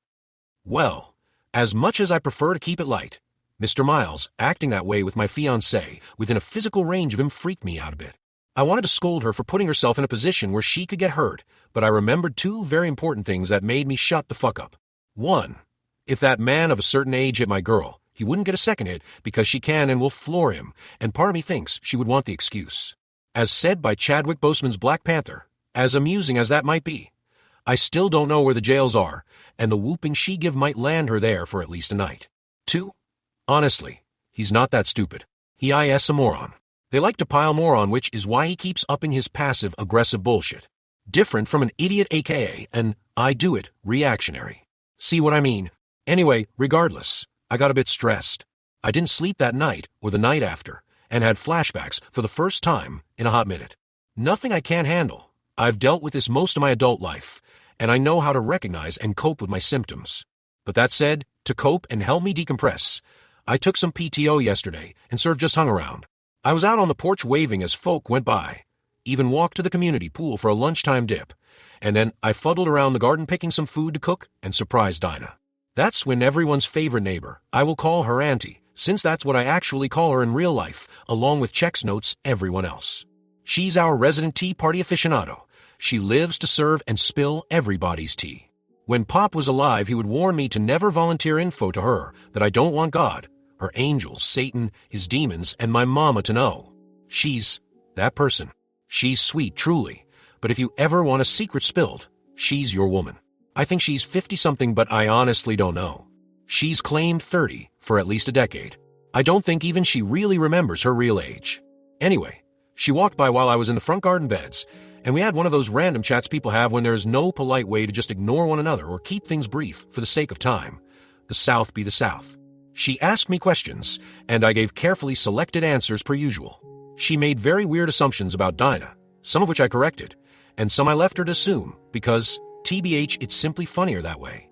Well, as much as I prefer to keep it light, Mr. Miles, acting that way with my fiancée, within a physical range of him, freaked me out a bit. I wanted to scold her for putting herself in a position where she could get hurt, but I remembered two very important things that made me shut the fuck up. One, if that man of a certain age hit my girl, he wouldn't get a second hit because she can and will floor him, and part of me thinks she would want the excuse. As said by Chadwick Boseman's Black Panther, as amusing as that might be, I still don't know where the jails are, and the whooping she give might land her there for at least a night. Two, honestly, he's not that stupid. He is a moron. They like to pile more on, which is why he keeps upping his passive-aggressive bullshit. Different from an idiot aka an I do it reactionary. See what I mean? Anyway, regardless, I got a bit stressed. I didn't sleep that night or the night after, and had flashbacks for the first time in a hot minute. Nothing I can't handle. I've dealt with this most of my adult life, and I know how to recognize and cope with my symptoms. But that said, to cope and help me decompress, I took some PTO yesterday and sort of just hung around. I was out on the porch waving as folk went by, even walked to the community pool for a lunchtime dip, and then I fuddled around the garden picking some food to cook and surprise Dinah. That's when everyone's favorite neighbor, I will call her auntie, since that's what I actually call her in real life, along with checks notes everyone else. She's our resident tea party aficionado. She lives to serve and spill everybody's tea. When Pop was alive, he would warn me to never volunteer info to her that I don't want God, her angels, Satan, his demons, and my mama to know. She's that person. She's sweet, truly, but if you ever want a secret spilled, she's your woman. I think she's 50-something, but I honestly don't know. She's claimed 30 for at least a decade. I don't think even she really remembers her real age. Anyway, she walked by while I was in the front garden beds, and we had one of those random chats people have when there is no polite way to just ignore one another or keep things brief for the sake of time. The South be the South. She asked me questions, and I gave carefully selected answers per usual. She made very weird assumptions about Dinah, some of which I corrected, and some I left her to assume, because, TBH, it's simply funnier that way.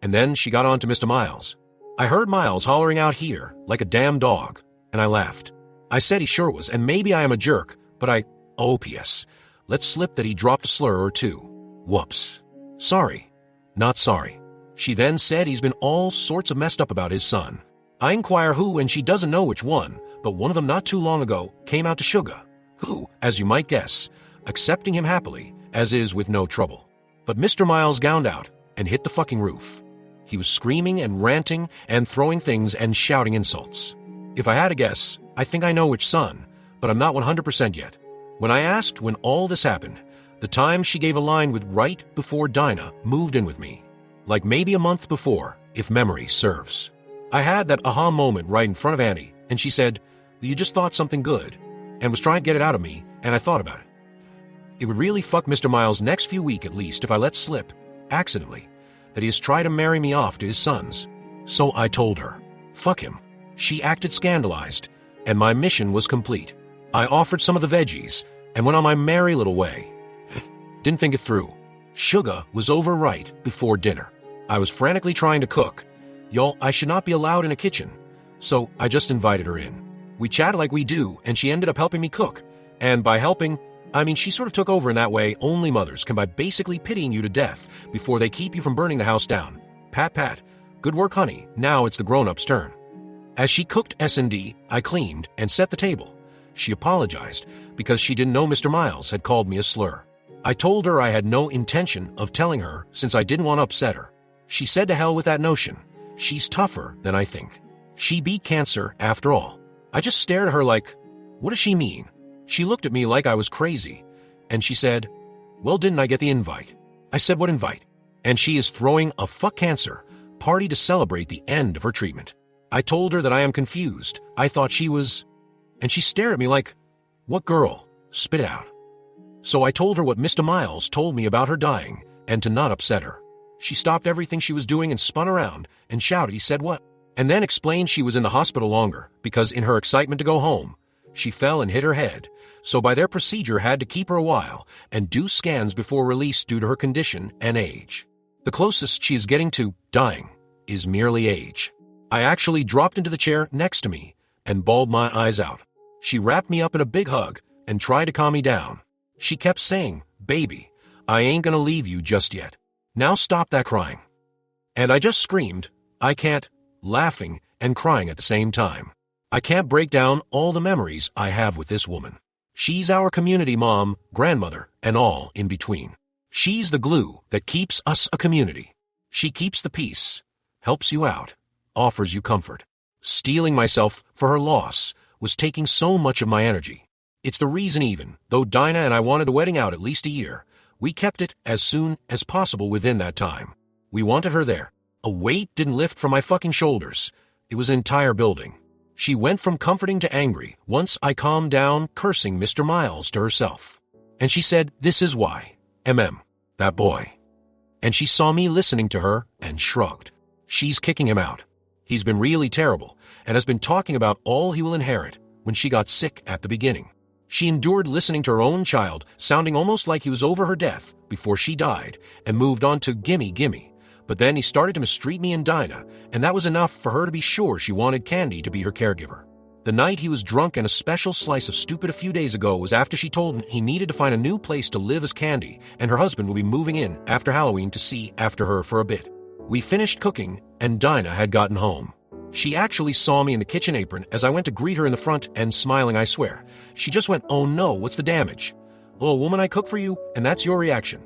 And then she got on to Mr. Miles. I heard Miles hollering out here, like a damn dog, and I laughed. I said he sure was, and maybe I am a jerk, but P.S. Let's slip that he dropped a slur or two. Whoops. Sorry. Not sorry. She then said he's been all sorts of messed up about his son. I inquire who, and she doesn't know which one, but one of them not too long ago came out to Sugar, who, as you might guess, accepting him happily, as is with no trouble. But Mr. Miles gowned out and hit the fucking roof. He was screaming and ranting and throwing things and shouting insults. If I had to guess, I think I know which son, but I'm not 100% yet. When I asked when all this happened, the time she gave a line with right before Dinah moved in with me. Like maybe a month before, if memory serves. I had that aha moment right in front of Annie, and she said, "You just thought something good," and was trying to get it out of me, and I thought about it. It would really fuck Mr. Miles' next few weeks at least if I let slip, accidentally, that he has tried to marry me off to his sons. So I told her, fuck him. She acted scandalized, and my mission was complete. I offered some of the veggies, and went on my merry little way. Didn't think it through. Sugar was over right before dinner. I was frantically trying to cook. Y'all, I should not be allowed in a kitchen, so I just invited her in. We chatted like we do, and she ended up helping me cook. And by helping, I mean she sort of took over in that way only mothers can by basically pitying you to death before they keep you from burning the house down. Pat, pat. Good work, honey. Now it's the grown-up's turn. As she cooked S&D, I cleaned and set the table. She apologized because she didn't know Mr. Miles had called me a slur. I told her I had no intention of telling her since I didn't want to upset her. She said to hell with that notion. She's tougher than I think. She beat cancer after all. I just stared at her like, what does she mean? She looked at me like I was crazy, and she said, well, didn't I get the invite? I said, what invite? And she is throwing a fuck cancer party to celebrate the end of her treatment. I told her that I am confused. I thought she was... And she stared at me like, what girl? Spit it out. So I told her what Mr. Miles told me about her dying, and to not upset her. She stopped everything she was doing and spun around and shouted, he said what? And then explained she was in the hospital longer because in her excitement to go home, she fell and hit her head, so by their procedure had to keep her a while and do scans before release due to her condition and age. The closest she is getting to dying is merely age. I actually dropped into the chair next to me and bawled my eyes out. She wrapped me up in a big hug and tried to calm me down. She kept saying, baby, I ain't gonna leave you just yet. Now stop that crying. And I just screamed, I can't, laughing and crying at the same time. I can't break down all the memories I have with this woman. She's our community mom, grandmother, and all in between. She's the glue that keeps us a community. She keeps the peace, helps you out, offers you comfort. Steeling myself for her loss was taking so much of my energy. It's the reason even, though Dinah and I wanted a wedding out at least a year, we kept it as soon as possible within that time. We wanted her there. A weight didn't lift from my fucking shoulders. It was an entire building. She went from comforting to angry once I calmed down, cursing Mr. Miles to herself. And she said, "This is why. That boy." And she saw me listening to her and shrugged. She's kicking him out. He's been really terrible and has been talking about all he will inherit when she got sick at the beginning. She endured listening to her own child sounding almost like he was over her death before she died and moved on to gimme, gimme. But then he started to mistreat me and Dinah, and that was enough for her to be sure she wanted Candy to be her caregiver. The night he was drunk and a special slice of stupid a few days ago was after she told him he needed to find a new place to live as Candy, and her husband would be moving in after Halloween to see after her for a bit. We finished cooking, and Dinah had gotten home. She actually saw me in the kitchen apron as I went to greet her in the front and smiling, I swear. She just went, "Oh no, what's the damage?" "Oh, woman, I cook for you, and that's your reaction."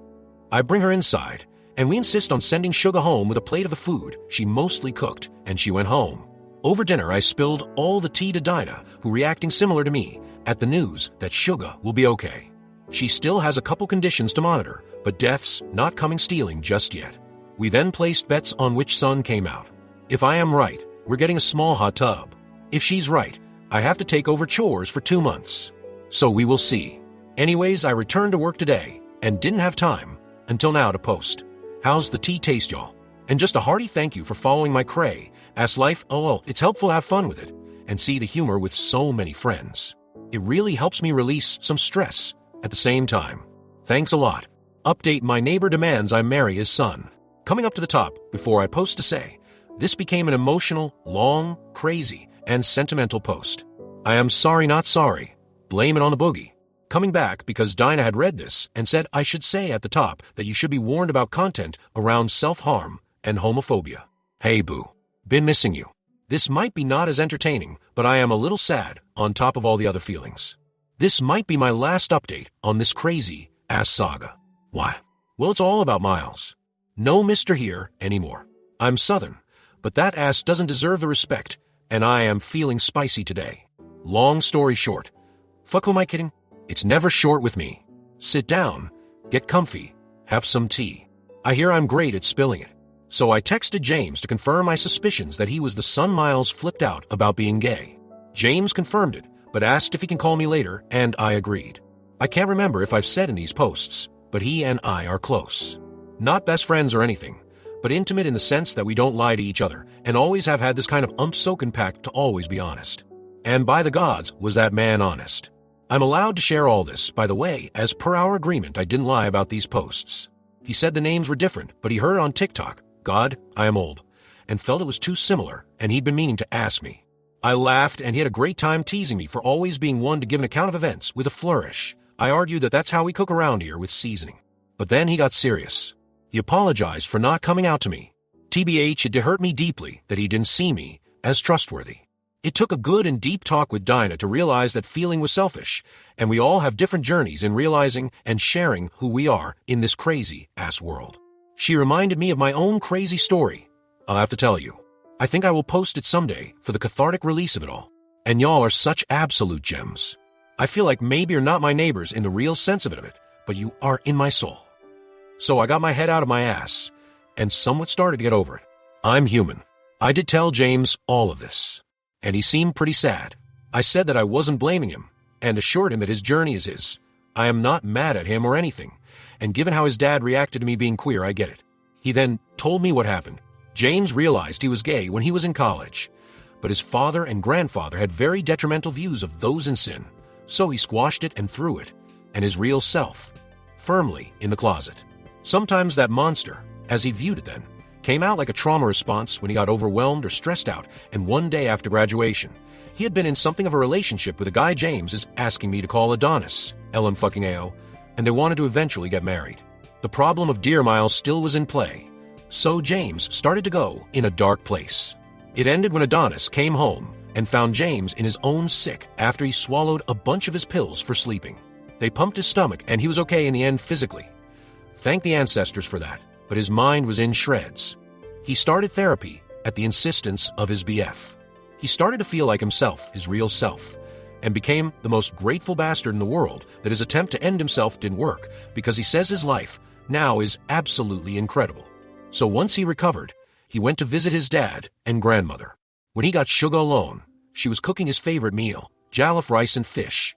I bring her inside, and we insist on sending Sugar home with a plate of the food she mostly cooked, and she went home. Over dinner, I spilled all the tea to Dinah, who reacting similar to me, at the news that Sugar will be okay. She still has a couple conditions to monitor, but death's not coming stealing just yet. We then placed bets on which son came out. If I am right, we're getting a small hot tub. If she's right, I have to take over chores for 2 months. So we will see. Anyways, I returned to work today, and didn't have time, until now, to post. How's the tea taste, y'all? And just a hearty thank you for following my cray. As life, it's helpful to have fun with it, and see the humor with so many friends. It really helps me release some stress at the same time. Thanks a lot. Update: my neighbor demands I marry his son. Coming up to the top, before I post to say, this became an emotional, long, crazy, and sentimental post. I am sorry not sorry. Blame it on the boogie. Coming back because Dinah had read this and said I should say at the top that you should be warned about content around self-harm and homophobia. Hey boo. Been missing you. This might be not as entertaining, but I am a little sad on top of all the other feelings. This might be my last update on this crazy-ass saga. Why? Well, it's all about Miles. No Mr. Here anymore. I'm Southern, but that ass doesn't deserve the respect, and I am feeling spicy today. Long story short. Fuck, who am I kidding? It's never short with me. Sit down, get comfy, have some tea. I hear I'm great at spilling it. So I texted James to confirm my suspicions that he was the son Miles flipped out about being gay. James confirmed it, but asked if he can call me later, and I agreed. I can't remember if I've said in these posts, but he and I are close. Not best friends or anything, but intimate in the sense that we don't lie to each other, and always have had this kind of unspoken pact to always be honest. And by the gods, was that man honest. I'm allowed to share all this, by the way, as per our agreement I didn't lie about these posts. He said the names were different, but he heard it on TikTok, God, I am old, and felt it was too similar, and he'd been meaning to ask me. I laughed, and he had a great time teasing me for always being one to give an account of events with a flourish. I argued that that's how we cook around here, with seasoning. But then he got serious. He apologized for not coming out to me. TBH, it did hurt me deeply that he didn't see me as trustworthy. It took a good and deep talk with Dinah to realize that feeling was selfish, and we all have different journeys in realizing and sharing who we are in this crazy-ass world. She reminded me of my own crazy story. I'll have to tell you. I think I will post it someday for the cathartic release of it all. And y'all are such absolute gems. I feel like maybe you're not my neighbors in the real sense of it, but you are in my soul. So I got my head out of my ass, and somewhat started to get over it. I'm human. I did tell James all of this, and he seemed pretty sad. I said that I wasn't blaming him, and assured him that his journey is his. I am not mad at him or anything, and given how his dad reacted to me being queer, I get it. He then told me what happened. James realized he was gay when he was in college, but his father and grandfather had very detrimental views of those in sin, so he squashed it and threw it, and his real self, firmly in the closet. Sometimes that monster, as he viewed it then, came out like a trauma response when he got overwhelmed or stressed out, and one day after graduation, he had been in something of a relationship with a guy James is asking me to call Adonis, LMFAO, and they wanted to eventually get married. The problem of Dear Miles still was in play, so James started to go in a dark place. It ended when Adonis came home and found James in his own sick after he swallowed a bunch of his pills for sleeping. They pumped his stomach and he was okay in the end physically. Thank the ancestors for that, but his mind was in shreds. He started therapy at the insistence of his BF. He started to feel like himself, his real self, and became the most grateful bastard in the world that his attempt to end himself didn't work because he says his life now is absolutely incredible. So once he recovered, he went to visit his dad and grandmother. When he got Sugar alone, she was cooking his favorite meal, jollof rice and fish.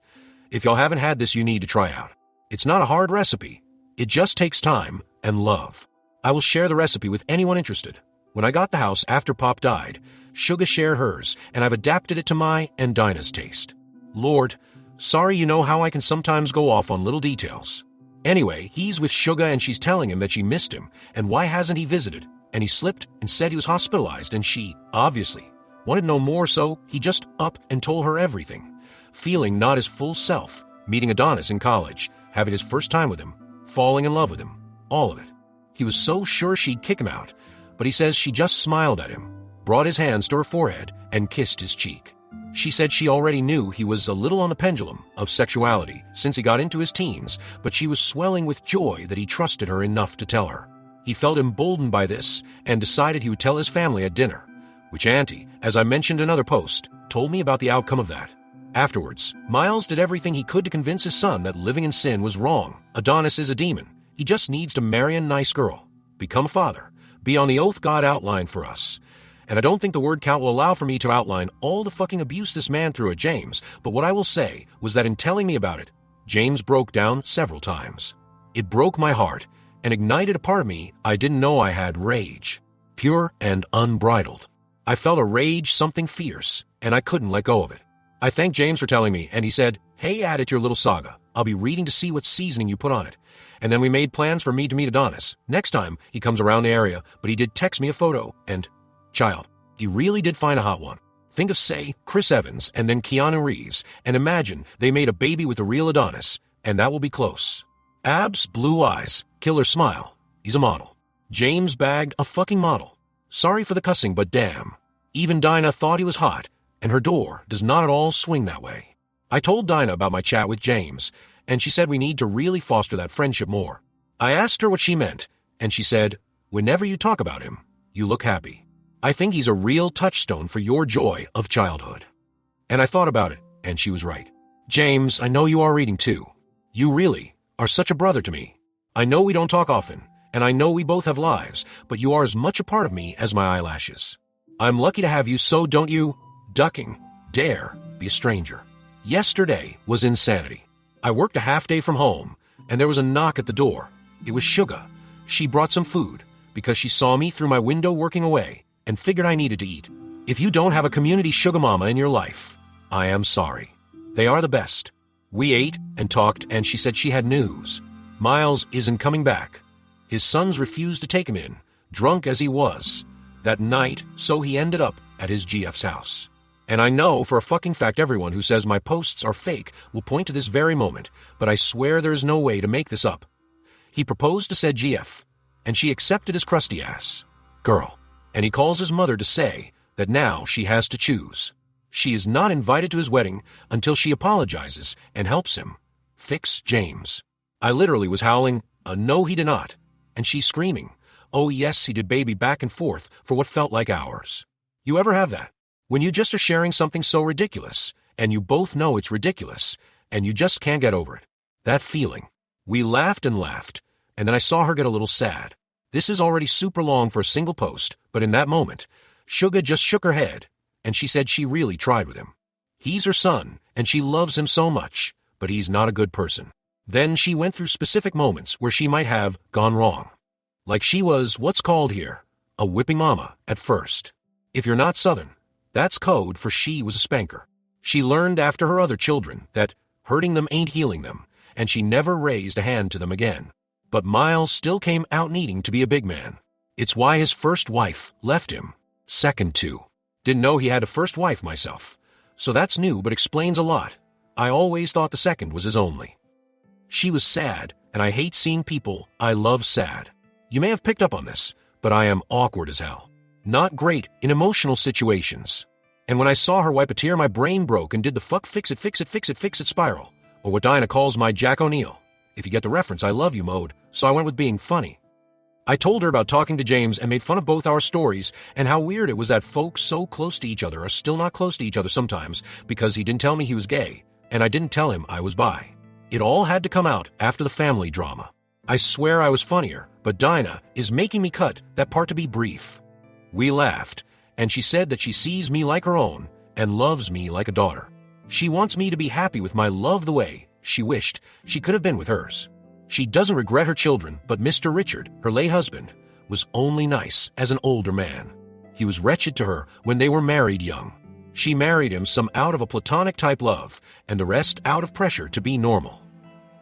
If y'all haven't had this, you need to try out. It's not a hard recipe. It just takes time and love. I will share the recipe with anyone interested. When I got the house after Pop died, Sugar shared hers, and I've adapted it to my and Dinah's taste. Lord, sorry you know how I can sometimes go off on little details. Anyway, he's with Sugar and she's telling him that she missed him, and why hasn't he visited? And he slipped and said he was hospitalized, and she, obviously, wanted no more, so he just up and told her everything. Feeling not his full self, meeting Adonis in college, having his first time with him, falling in love with him, all of it. He was so sure she'd kick him out, but he says she just smiled at him, brought his hands to her forehead, and kissed his cheek. She said she already knew he was a little on the pendulum of sexuality since he got into his teens, but she was swelling with joy that he trusted her enough to tell her. He felt emboldened by this and decided he would tell his family at dinner, which Auntie, as I mentioned in another post, told me about the outcome of that. Afterwards, Miles did everything he could to convince his son that living in sin was wrong. Adonis is a demon. He just needs to marry a nice girl, become a father, be on the oath God outlined for us. And I don't think the word count will allow for me to outline all the fucking abuse this man threw at James, but what I will say was that in telling me about it, James broke down several times. It broke my heart and ignited a part of me I didn't know I had: rage, pure and unbridled. I felt a rage, something fierce, and I couldn't let go of it. I thanked James for telling me, and he said, "Hey, add it to your little saga. I'll be reading to see what seasoning you put on it." And then we made plans for me to meet Adonis next time he comes around the area, but he did text me a photo, and child, he really did find a hot one. Think of, say, Chris Evans and then Keanu Reeves, and imagine they made a baby with a real Adonis, and that will be close. Abs, blue eyes, killer smile. He's a model. James bagged a fucking model. Sorry for the cussing, but damn. Even Dinah thought he was hot, and her door does not at all swing that way. I told Dinah about my chat with James, and she said we need to really foster that friendship more. I asked her what she meant, and she said, "Whenever you talk about him, you look happy. I think he's a real touchstone for your joy of childhood." And I thought about it, and she was right. James, I know you are reading too. You really are such a brother to me. I know we don't talk often, and I know we both have lives, but you are as much a part of me as my eyelashes. I'm lucky to have you, so don't you, ducking, dare be a stranger. Yesterday was insanity. I worked a half day from home, and there was a knock at the door. It was Sugar. She brought some food because she saw me through my window working away and figured I needed to eat. If you don't have a community sugar mama in your life, I am sorry. They are the best. We ate and talked, and she said she had news. Miles isn't coming back. His sons refused to take him in, drunk as he was, that night, so he ended up at his GF's house. And I know for a fucking fact everyone who says my posts are fake will point to this very moment, but I swear there is no way to make this up. He proposed to said GF, and she accepted his crusty ass. Girl. And he calls his mother to say that now she has to choose. She is not invited to his wedding until she apologizes and helps him fix James. I literally was howling, "No, he did not," and she's screaming, "Oh yes, he did," baby, back and forth for what felt like hours. You ever have that? When you just are sharing something so ridiculous, and you both know it's ridiculous, and you just can't get over it. That feeling. We laughed and laughed, and then I saw her get a little sad. This is already super long for a single post, but in that moment, Sugar just shook her head, and she said she really tried with him. He's her son, and she loves him so much, but he's not a good person. Then she went through specific moments where she might have gone wrong. Like she was what's called here a whipping mama at first. If you're not Southern, that's code for she was a spanker. She learned after her other children that hurting them ain't healing them, and she never raised a hand to them again. But Miles still came out needing to be a big man. It's why his first wife left him. Second too. Didn't know he had a first wife myself. So that's new, but explains a lot. I always thought the second was his only. She was sad, and I hate seeing people I love sad. You may have picked up on this, but I am awkward as hell. Not great in emotional situations. And when I saw her wipe a tear, my brain broke and did the fuck fix it spiral, or what Dinah calls my Jack O'Neill. If you get the reference, I love you mode, so I went with being funny. I told her about talking to James and made fun of both our stories and how weird it was that folks so close to each other are still not close to each other sometimes because he didn't tell me he was gay, and I didn't tell him I was bi. It all had to come out after the family drama. I swear I was funnier, but Dinah is making me cut that part to be brief. We laughed, and she said that she sees me like her own and loves me like a daughter. She wants me to be happy with my love the way she wished she could have been with hers. She doesn't regret her children, but Mr. Richard, her late husband, was only nice as an older man. He was wretched to her when they were married young. She married him some out of a platonic type love, and the rest out of pressure to be normal.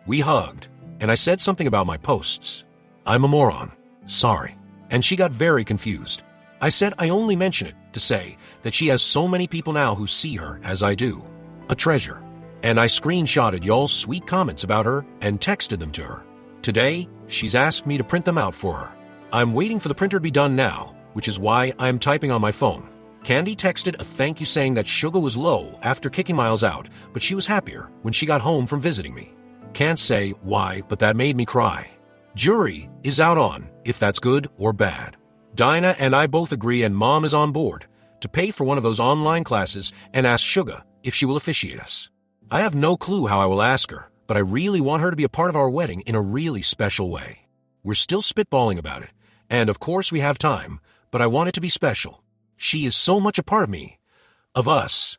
We hugged, and I said something about my posts. I'm a moron. Sorry. And she got very confused. I said I only mention it to say that she has so many people now who see her as I do. A treasure. And I screenshotted y'all's sweet comments about her and texted them to her. Today, she's asked me to print them out for her. I'm waiting for the printer to be done now, which is why I'm typing on my phone. Candy texted a thank you saying that Sugar was low after kicking Miles out, but she was happier when she got home from visiting me. Can't say why, but that made me cry. Jury is out on if that's good or bad. Dinah and I both agree, and Mom is on board to pay for one of those online classes and ask Sugar if she will officiate us. I have no clue how I will ask her, but I really want her to be a part of our wedding in a really special way. We're still spitballing about it, and of course we have time, but I want it to be special. She is so much a part of me, of us.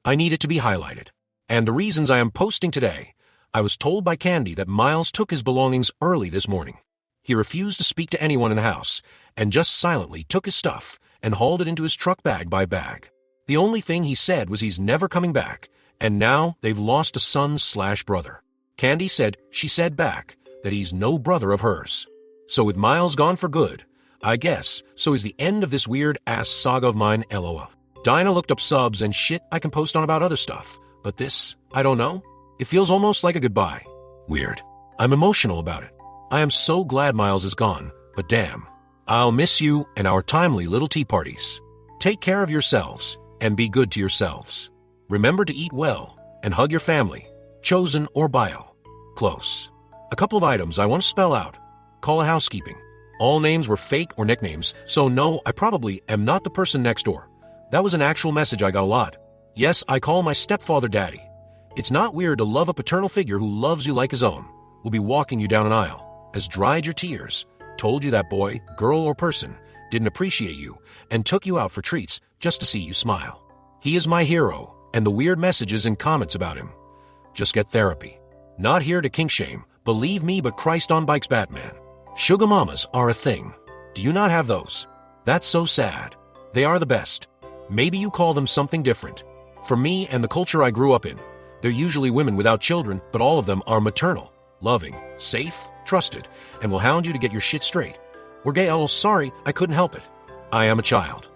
I need it to be highlighted. And the reasons I am posting today: I was told by Candy that Miles took his belongings early this morning. He refused to speak to anyone in the house, and just silently took his stuff and hauled it into his truck bag by bag. The only thing he said was he's never coming back, and now they've lost a son/brother. Candy said she said back that he's no brother of hers. So with Miles gone for good, I guess, so is the end of this weird-ass saga of mine, LOL. Dinah looked up subs and shit I can post on about other stuff, but this, I don't know. It feels almost like a goodbye. Weird. I'm emotional about it. I am so glad Miles is gone, but damn. I'll miss you and our timely little tea parties. Take care of yourselves and be good to yourselves. Remember to eat well and hug your family, chosen or bio. Close. A couple of items I want to spell out. Call a housekeeping. All names were fake or nicknames, so no, I probably am not the person next door. That was an actual message I got a lot. Yes, I call my stepfather daddy. It's not weird to love a paternal figure who loves you like his own, will be walking you down an aisle, has dried your tears, told you that boy, girl, or person didn't appreciate you, and took you out for treats just to see you smile. He is my hero, and the weird messages and comments about him. Just get therapy. Not here to kink shame, believe me, but Christ on bikes Batman. Sugar mamas are a thing. Do you not have those? That's so sad. They are the best. Maybe you call them something different. For me and the culture I grew up in, they're usually women without children, but all of them are maternal, loving, safe, trusted, and will hound you to get your shit straight. We're gay. Oh, sorry, I couldn't help it. I am a child.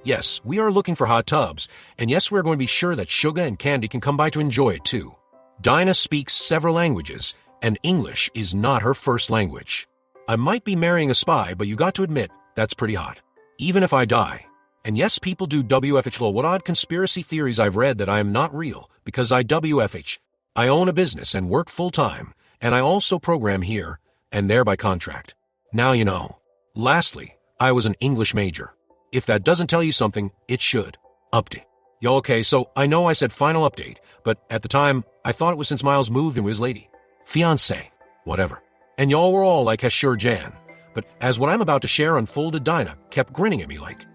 Yes, we are looking for hot tubs, and yes, we're going to be sure that Sugar and Candy can come by to enjoy it too. Dinah speaks several languages, and English is not her first language. I might be marrying a spy, but you got to admit, that's pretty hot. Even if I die. And yes, people do WFH lol. What odd conspiracy theories I've read that I am not real, because I WFH. I own a business and work full-time, and I also program here and there by contract. Now you know. Lastly, I was an English major. If that doesn't tell you something, it should. Update. Yo, okay, so I know I said final update, but at the time, I thought it was since Miles moved in with his lady. Fiancé. Whatever. And y'all were all like, sure, Jan. But as what I'm about to share unfolded, Dinah kept grinning at me like,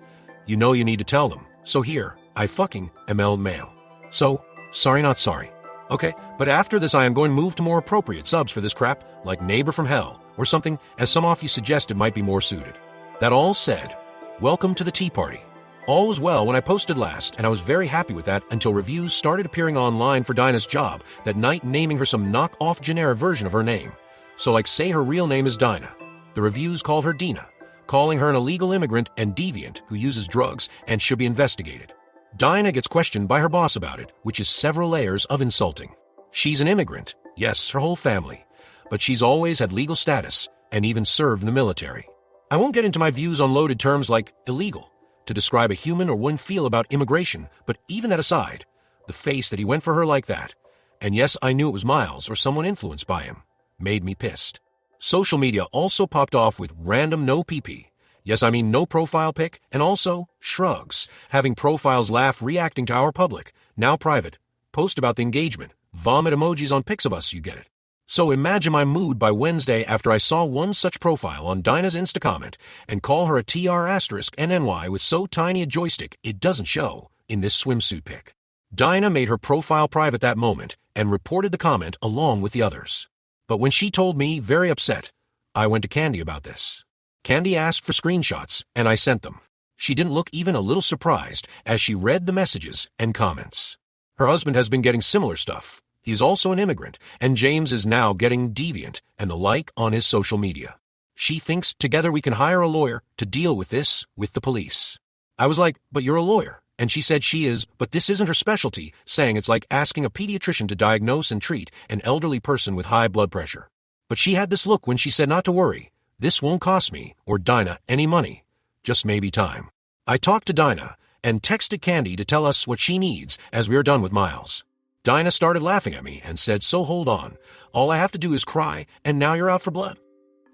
you know you need to tell them. So here, I fucking ML mail. So, sorry not sorry. Okay, but after this I am going to move to more appropriate subs for this crap, like Neighbor from Hell, or something, as some of you suggested might be more suited. That all said, welcome to the tea party. All was well when I posted last, and I was very happy with that until reviews started appearing online for Dinah's job that night, naming her some knock-off generic version of her name. So like say her real name is Dinah. The reviews called her Dina, calling her an illegal immigrant and deviant who uses drugs and should be investigated. Dinah gets questioned by her boss about it, which is several layers of insulting. She's an immigrant, yes, her whole family, but she's always had legal status and even served in the military. I won't get into my views on loaded terms like illegal, to describe a human or wouldn't feel about immigration, but even that aside, the face that he went for her like that, and yes, I knew it was Miles or someone influenced by him, made me pissed. Social media also popped off with random no PP. Yes, I mean no profile pic, and also shrugs, having profiles laugh reacting to our public, now private, post about the engagement, vomit emojis on pics of us, you get it. So imagine my mood by Wednesday after I saw one such profile on Dinah's Insta comment and call her a TR*NNY with so tiny a joystick it doesn't show in this swimsuit pic. Dinah made her profile private that moment and reported the comment along with the others. But when she told me, very upset, I went to Candy about this. Candy asked for screenshots, and I sent them. She didn't look even a little surprised as she read the messages and comments. Her husband has been getting similar stuff. He is also an immigrant, and James is now getting deviant and the like on his social media. She thinks together we can hire a lawyer to deal with this with the police. I was like, but you're a lawyer. And she said she is, but this isn't her specialty, saying it's like asking a pediatrician to diagnose and treat an elderly person with high blood pressure. But she had this look when she said not to worry. This won't cost me, or Dinah, any money. Just maybe time. I talked to Dinah and texted Candy to tell us what she needs as we are done with Miles. Dinah started laughing at me and said, so hold on. All I have to do is cry, and now you're out for blood.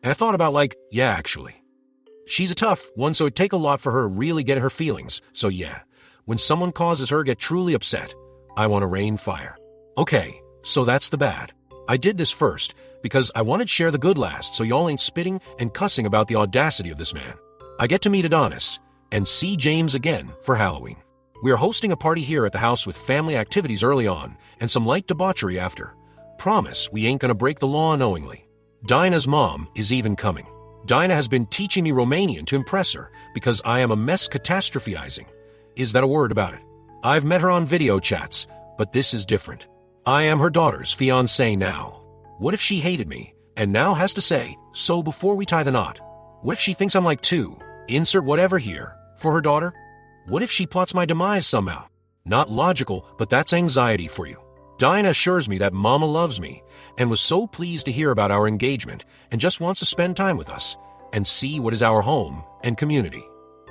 And I thought about yeah, actually. She's a tough one, so it'd take a lot for her to really get her feelings. So yeah, when someone causes her to get truly upset, I want to rain fire. Okay, so that's the bad. I did this first because I wanted to share the good last so y'all ain't spitting and cussing about the audacity of this man. I get to meet Adonis and see James again for Halloween. We are hosting a party here at the house with family activities early on and some light debauchery after. Promise we ain't gonna break the law unknowingly. Dinah's mom is even coming. Dinah has been teaching me Romanian to impress her because I am a mess catastrophizing. Is that a word about it? I've met her on video chats, but this is different. I am her daughter's fiancé now. What if she hated me and now has to say, so before we tie the knot? What if she thinks I'm like two, insert whatever here, for her daughter? What if she plots my demise somehow? Not logical, but that's anxiety for you. Dinah assures me that Mama loves me and was so pleased to hear about our engagement and just wants to spend time with us and see what is our home and community.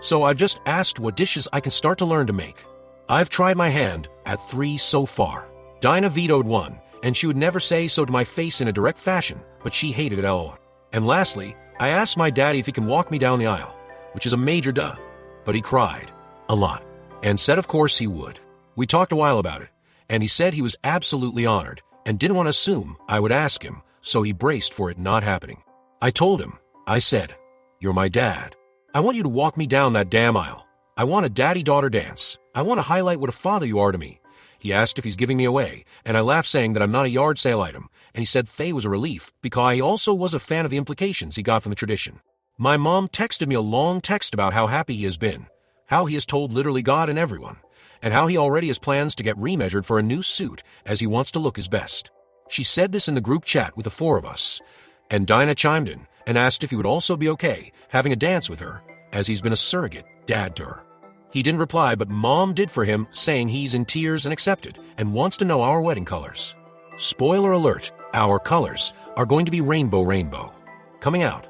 So I've just asked what dishes I can start to learn to make. I've tried my hand at 3 so far. Dinah vetoed one, and she would never say so to my face in a direct fashion, but she hated it all. And lastly, I asked my daddy if he can walk me down the aisle, which is a major duh, but he cried a lot and said of course he would. We talked a while about it, and he said he was absolutely honored and didn't want to assume I would ask him, so he braced for it not happening. I told him, I said, you're my dad. I want you to walk me down that damn aisle. I want a daddy-daughter dance. I want to highlight what a father you are to me. He asked if he's giving me away, and I laughed saying that I'm not a yard sale item, and he said Thay was a relief because he also was a fan of the implications he got from the tradition. My mom texted me a long text about how happy he has been, how he has told literally God and everyone, and how he already has plans to get remeasured for a new suit as he wants to look his best. She said this in the group chat with the 4 of us, and Dinah chimed in and asked if he would also be okay having a dance with her, as he's been a surrogate dad to her. He didn't reply, but Mom did for him, saying he's in tears and accepted and wants to know our wedding colors. Spoiler alert, our colors are going to be rainbow. Coming out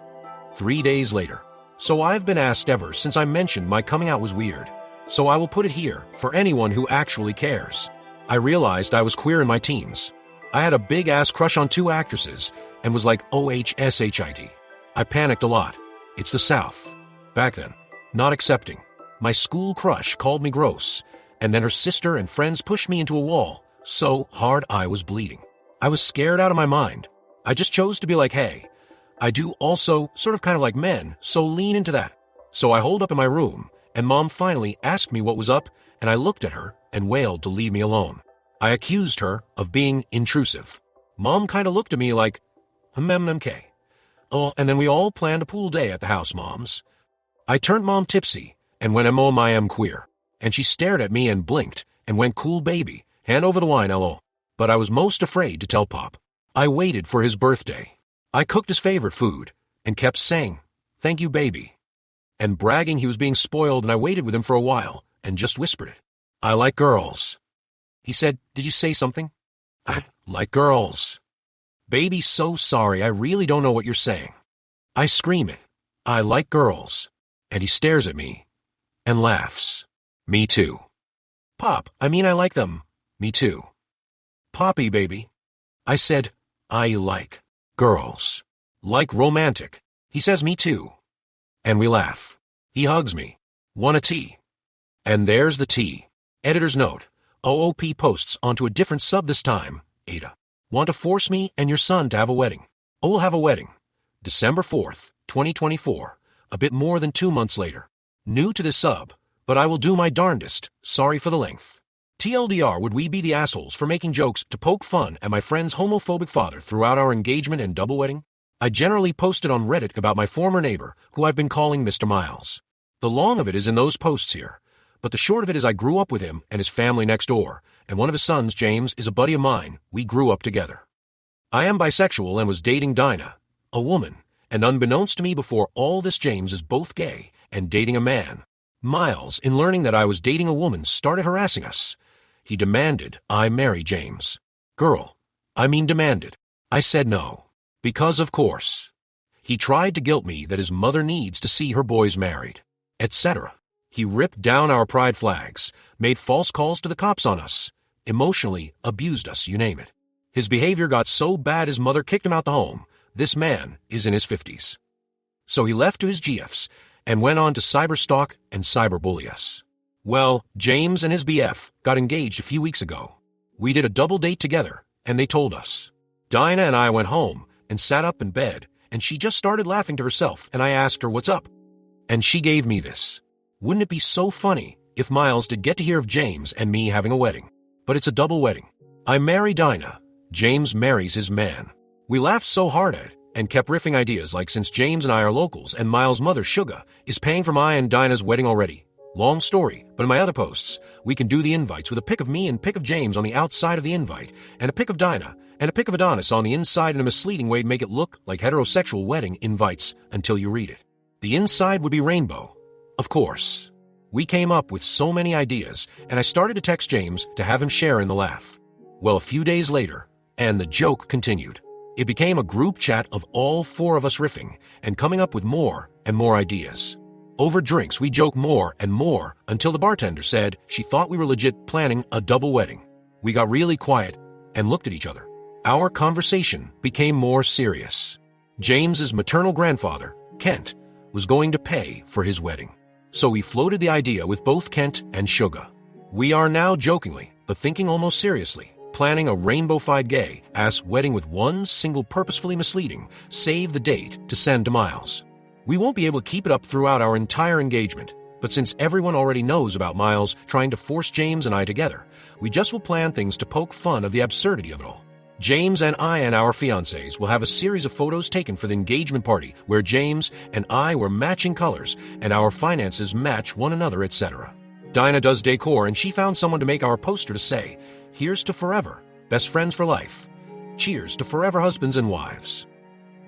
3 days later. So I've been asked ever since I mentioned my coming out was weird. So I will put it here for anyone who actually cares. I realized I was queer in my teens. I had a big-ass crush on 2 actresses and was like, OHSHID. I panicked a lot. It's the South. Back then. Not accepting. My school crush called me gross, and then her sister and friends pushed me into a wall so hard I was bleeding. I was scared out of my mind. I just chose to be like, hey, I do also sort of kind of like men, so lean into that. So I holed up in my room, and Mom finally asked me what was up, and I looked at her and wailed to leave me alone. I accused her of being intrusive. Mom kind of looked at me like, MMK. Oh, and then we all planned a pool day at the house, Moms. I turned Mom tipsy and went I am queer. And she stared at me and blinked and went cool baby, hand over the wine, LO. But I was most afraid to tell Pop. I waited for his birthday. I cooked his favorite food and kept saying, thank you, baby. And bragging he was being spoiled, and I waited with him for a while and just whispered it. I like girls. He said, did you say something? I like girls. Baby, so sorry, I really don't know what you're saying. I scream it. I like girls. And he stares at me and laughs. Me too. Pop, I mean I like them. Me too. Poppy, baby. I said, I like girls. Like romantic. He says me too. And we laugh. He hugs me. Want a tea? And there's the tea. Editor's note. OOP posts onto a different sub this time. Ada. Want to force me and your son to have a wedding? Oh, we'll have a wedding. December 4th, 2024. A bit more than 2 months later. New to this sub, but I will do my darndest. Sorry for the length. TLDR, would we be the assholes for making jokes to poke fun at my friend's homophobic father throughout our engagement and double wedding? I generally posted on Reddit about my former neighbor, who I've been calling Mr. Miles. The long of it is in those posts here, but the short of it is I grew up with him and his family next door, and one of his sons, James, is a buddy of mine. We grew up together. I am bisexual and was dating Dinah, a woman, and unbeknownst to me before all this, James is both gay and dating a man. Miles, in learning that I was dating a woman, started harassing us. He demanded I marry James. Demanded. I said no. Because of course. He tried to guilt me that his mother needs to see her boys married, etc. He ripped down our pride flags, made false calls to the cops on us, emotionally abused us, you name it. His behavior got so bad his mother kicked him out the home. This man is in his 50s. So he left to his GFs and went on to cyberstalk and cyberbully us. Well, James and his BF got engaged a few weeks ago. We did a double date together, and they told us. Dinah and I went home and sat up in bed, and she just started laughing to herself, and I asked her what's up. And she gave me this. Wouldn't it be so funny if Miles did get to hear of James and me having a wedding? But it's a double wedding. I marry Dinah. James marries his man. We laughed so hard at it and kept riffing ideas like, since James and I are locals and Miles' mother, Suga, is paying for my and Dinah's wedding already. Long story, but in my other posts, we can do the invites with a pic of me and pic of James on the outside of the invite, and a pic of Dinah, and a pic of Adonis on the inside in a misleading way to make it look like heterosexual wedding invites until you read it. The inside would be rainbow. Of course. We came up with so many ideas, and I started to text James to have him share in the laugh. Well, a few days later, and the joke continued. It became a group chat of all 4 of us riffing and coming up with more and more ideas. Over drinks, we joked more and more until the bartender said she thought we were legit planning a double wedding. We got really quiet and looked at each other. Our conversation became more serious. James's maternal grandfather, Kent, was going to pay for his wedding. So we floated the idea with both Kent and Suga. We are now jokingly, but thinking almost seriously, planning a rainbow-fied gay-ass wedding with one single purposefully misleading save the date to send to Miles. We won't be able to keep it up throughout our entire engagement, but since everyone already knows about Miles trying to force James and I together, we just will plan things to poke fun of the absurdity of it all. James and I and our fiancés will have a series of photos taken for the engagement party where James and I wear matching colors and our finances match one another, etc. Dinah does decor, and she found someone to make our poster to say, "Here's to forever, best friends for life. Cheers to forever husbands and wives."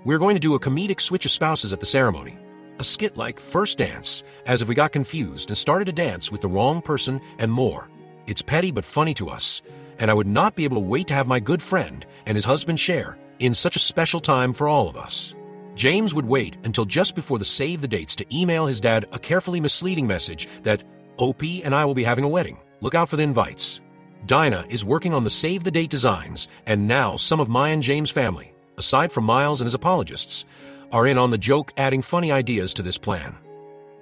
We're going to do a comedic switch of spouses at the ceremony. A skit like First Dance, as if we got confused and started to dance with the wrong person and more. It's petty but funny to us, and I would not be able to wait to have my good friend and his husband share in such a special time for all of us. James would wait until just before the save the dates to email his dad a carefully misleading message that OP and I will be having a wedding. Look out for the invites. Dinah is working on the save the date designs, and now some of my and James' family, aside from Miles and his apologists, are in on the joke, adding funny ideas to this plan.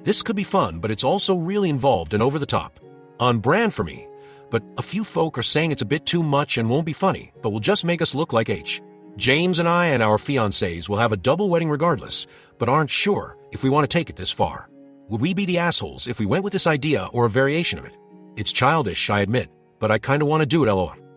This could be fun, but it's also really involved and over the top. On brand for me, but a few folk are saying it's a bit too much and won't be funny, but will just make us look like H. James and I and our fiancés will have a double wedding regardless, but aren't sure if we want to take it this far. Would we be the assholes if we went with this idea or a variation of it? It's childish, I admit, but I kinda want to do it, lol.